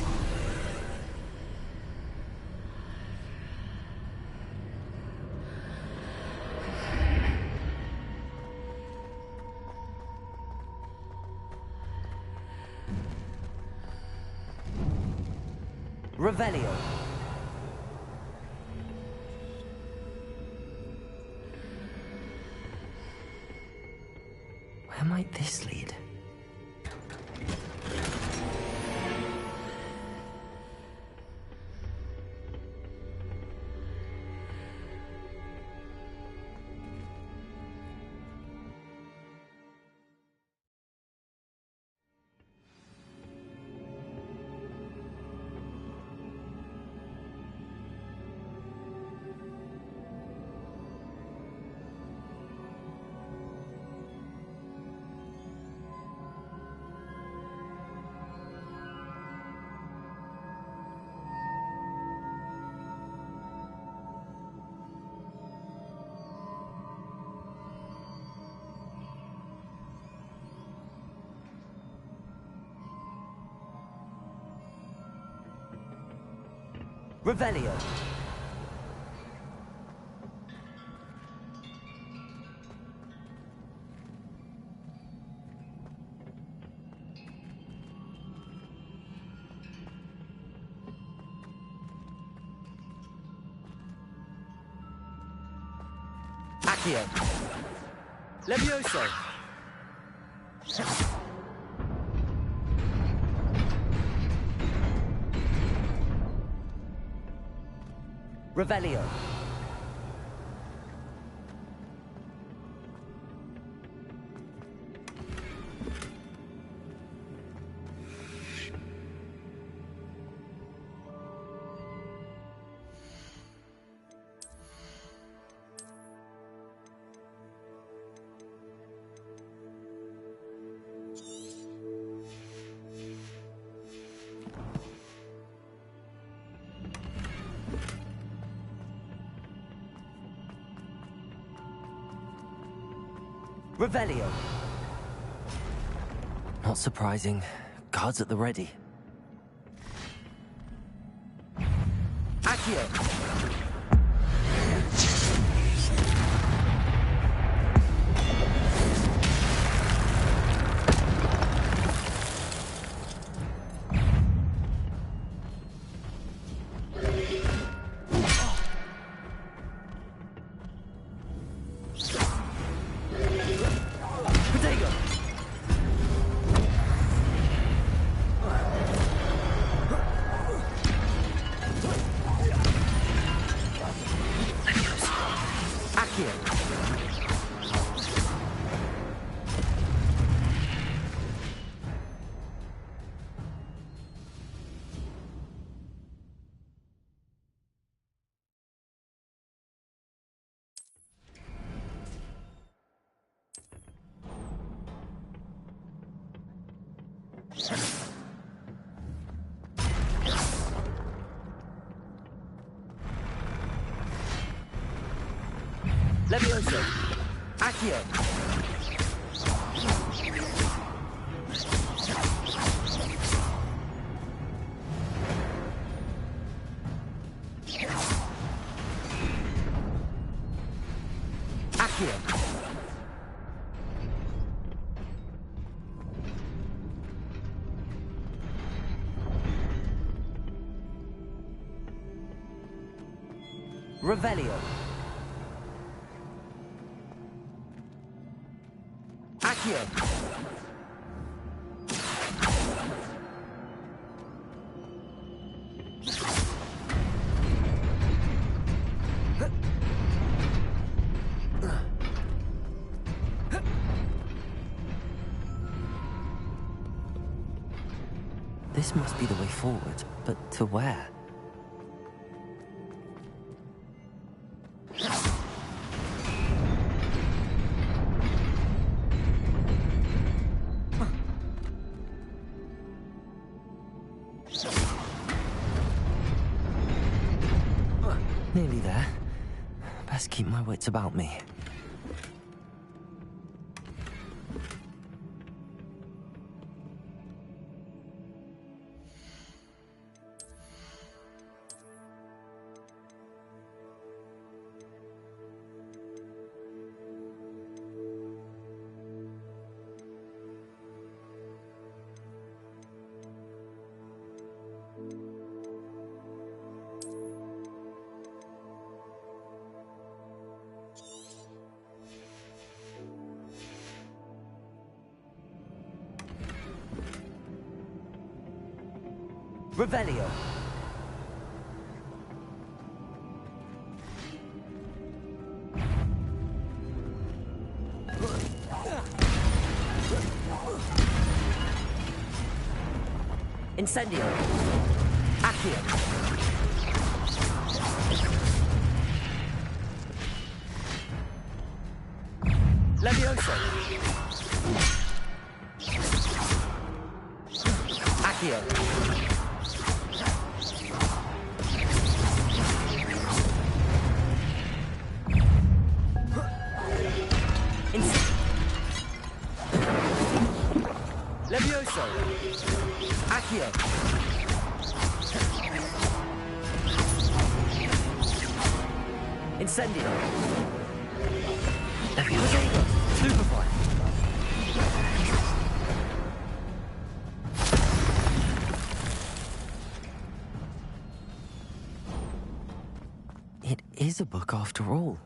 Revelio. Where might this lead? Revelio. Accio. Levioso. Revelio. Revelio. Not surprising. Guards at the ready. Accio. Levioso. Accio. Accio. Revelio. Accio. This must be the way forward, but to where? Nearly there. Best keep my wits about me. Revelio. Incendio. Accio. Levioso. Accio. Levioso. Accio. Incendio. Levioso. Superfly. It is a book after all.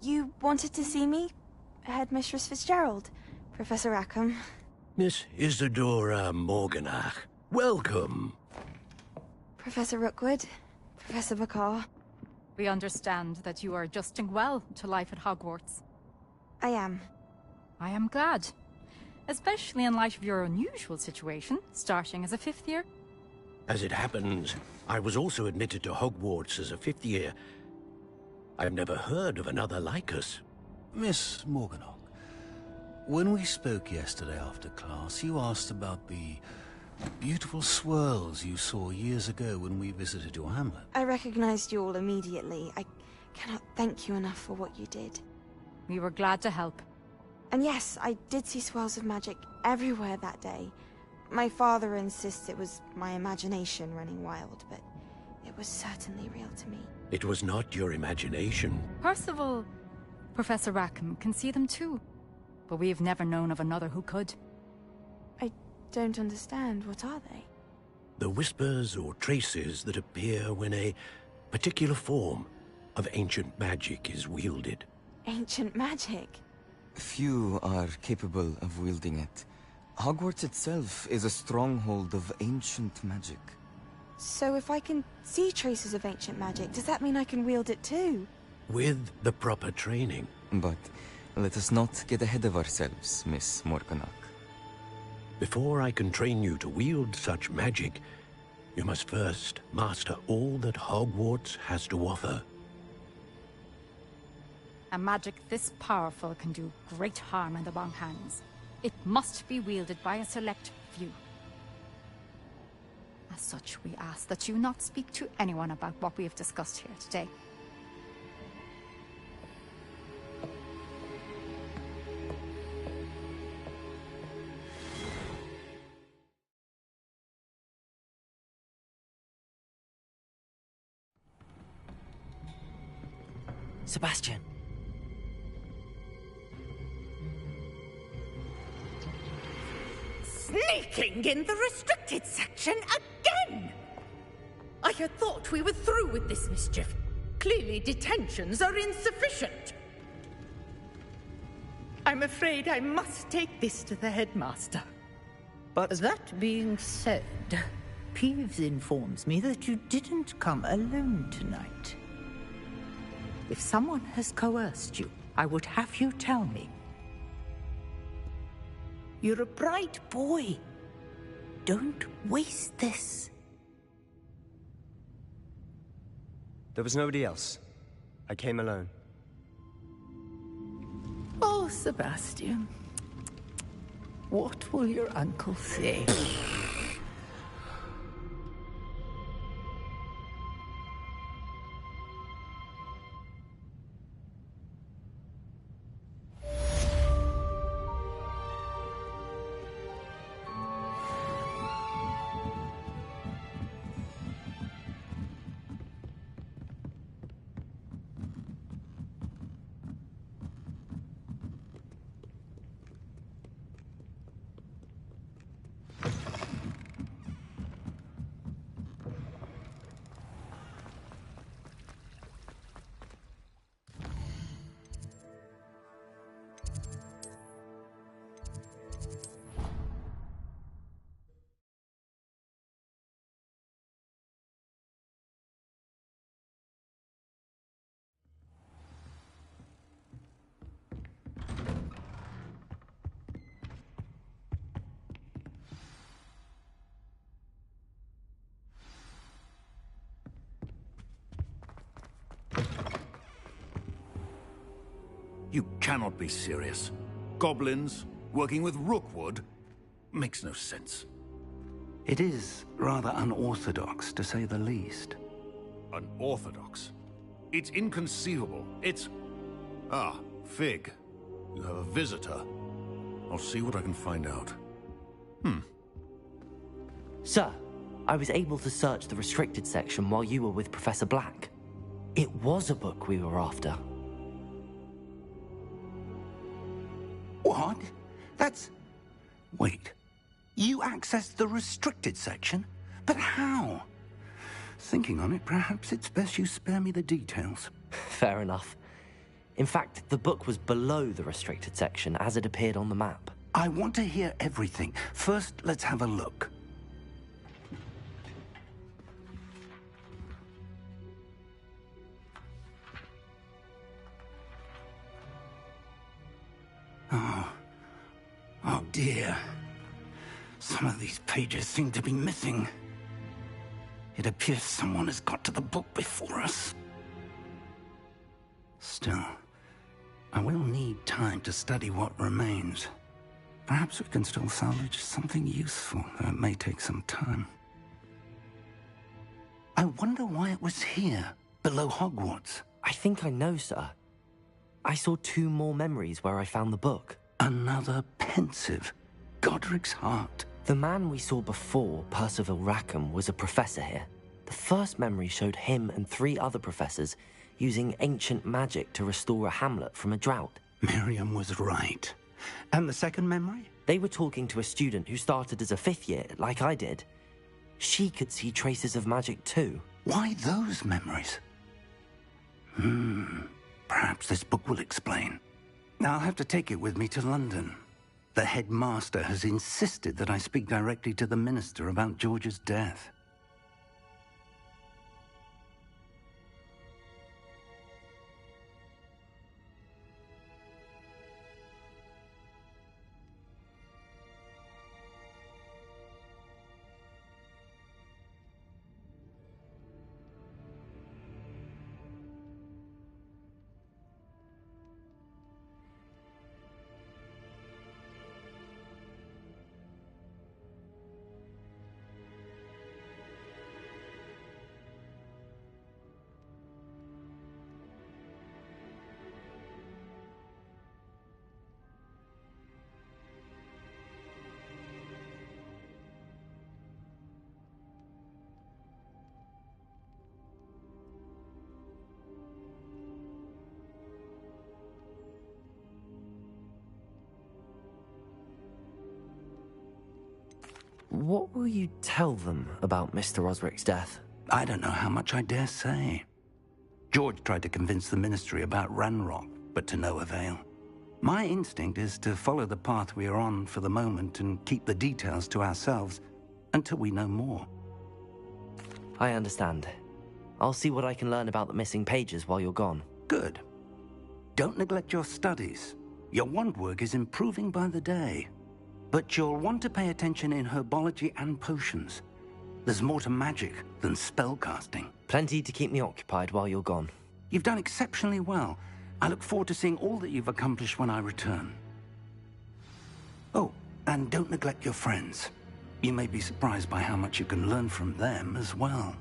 You wanted to see me? Headmistress Fitzgerald, Professor Rackham. Miss Isadora Morganach, welcome. Professor Rookwood, Professor Bakar. We understand that you are adjusting well to life at Hogwarts. I am. I am glad. Especially in light of your unusual situation, starting as a 5th year. As it happens, I was also admitted to Hogwarts as a 5th year. I've never heard of another like us. Miss Morganach, when we spoke yesterday after class, you asked about the beautiful swirls you saw years ago when we visited your hamlet. I recognized you all immediately. I cannot thank you enough for what you did. We were glad to help. And yes, I did see swirls of magic everywhere that day. My father insists it was my imagination running wild, but it was certainly real to me. It was not your imagination. Percival, Professor Rackham can see them too. But we have never known of another who could. I don't understand. What are they? The whispers or traces that appear when a particular form of ancient magic is wielded. Ancient magic? Few are capable of wielding it. Hogwarts itself is a stronghold of ancient magic. So if I can see traces of ancient magic, does that mean I can wield it too? With the proper training. But let us not get ahead of ourselves, Miss Morganach. Before I can train you to wield such magic, you must first master all that Hogwarts has to offer. A magic this powerful can do great harm in the wrong hands. It must be wielded by a select few. As such, we ask that you not speak to anyone about what we have discussed here today. Sebastian. Sneaking in the restricted section again! I had thought we were through with this mischief. Clearly detentions are insufficient. I'm afraid I must take this to the headmaster. But that being said, Peeves informs me that you didn't come alone tonight. If someone has coerced you, I would have you tell me. You're a bright boy. Don't waste this. There was nobody else. I came alone. Oh, Sebastian. What will your uncle say? You cannot be serious. Goblins working with Rookwood makes no sense. It is rather unorthodox, to say the least. Unorthodox? It's inconceivable. It's... Ah, Fig. You have a visitor. I'll see what I can find out. Sir, I was able to search the restricted section while you were with Professor Black. It was a book we were after. What? That's... Wait. You accessed the restricted section? But how? Thinking on it, perhaps it's best you spare me the details. Fair enough. In fact, the book was below the restricted section as it appeared on the map. I want to hear everything. First, let's have a look. Oh dear. Some of these pages seem to be missing. It appears someone has got to the book before us. Still, I will need time to study what remains. Perhaps we can still salvage something useful, though it may take some time. I wonder why it was here, below Hogwarts. I think I know, sir. I saw 2 more memories where I found the book. Another pensive. Godric's heart. The man we saw before, Percival Rackham, was a professor here. The first memory showed him and 3 other professors using ancient magic to restore a hamlet from a drought. Miriam was right. And the second memory? They were talking to a student who started as a 5th year, like I did. She could see traces of magic too. Why those memories? Perhaps this book will explain. I'll have to take it with me to London. The headmaster has insisted that I speak directly to the minister about George's death. What will you tell them about Mr. Osric's death? I don't know how much I dare say. George tried to convince the ministry about Ranrock, but to no avail. My instinct is to follow the path we are on for the moment and keep the details to ourselves until we know more. I understand. I'll see what I can learn about the missing pages while you're gone. Good. Don't neglect your studies. Your wand work is improving by the day. But you'll want to pay attention in herbology and potions. There's more to magic than spellcasting. Plenty to keep me occupied while you're gone. You've done exceptionally well. I look forward to seeing all that you've accomplished when I return. Oh, and don't neglect your friends. You may be surprised by how much you can learn from them as well.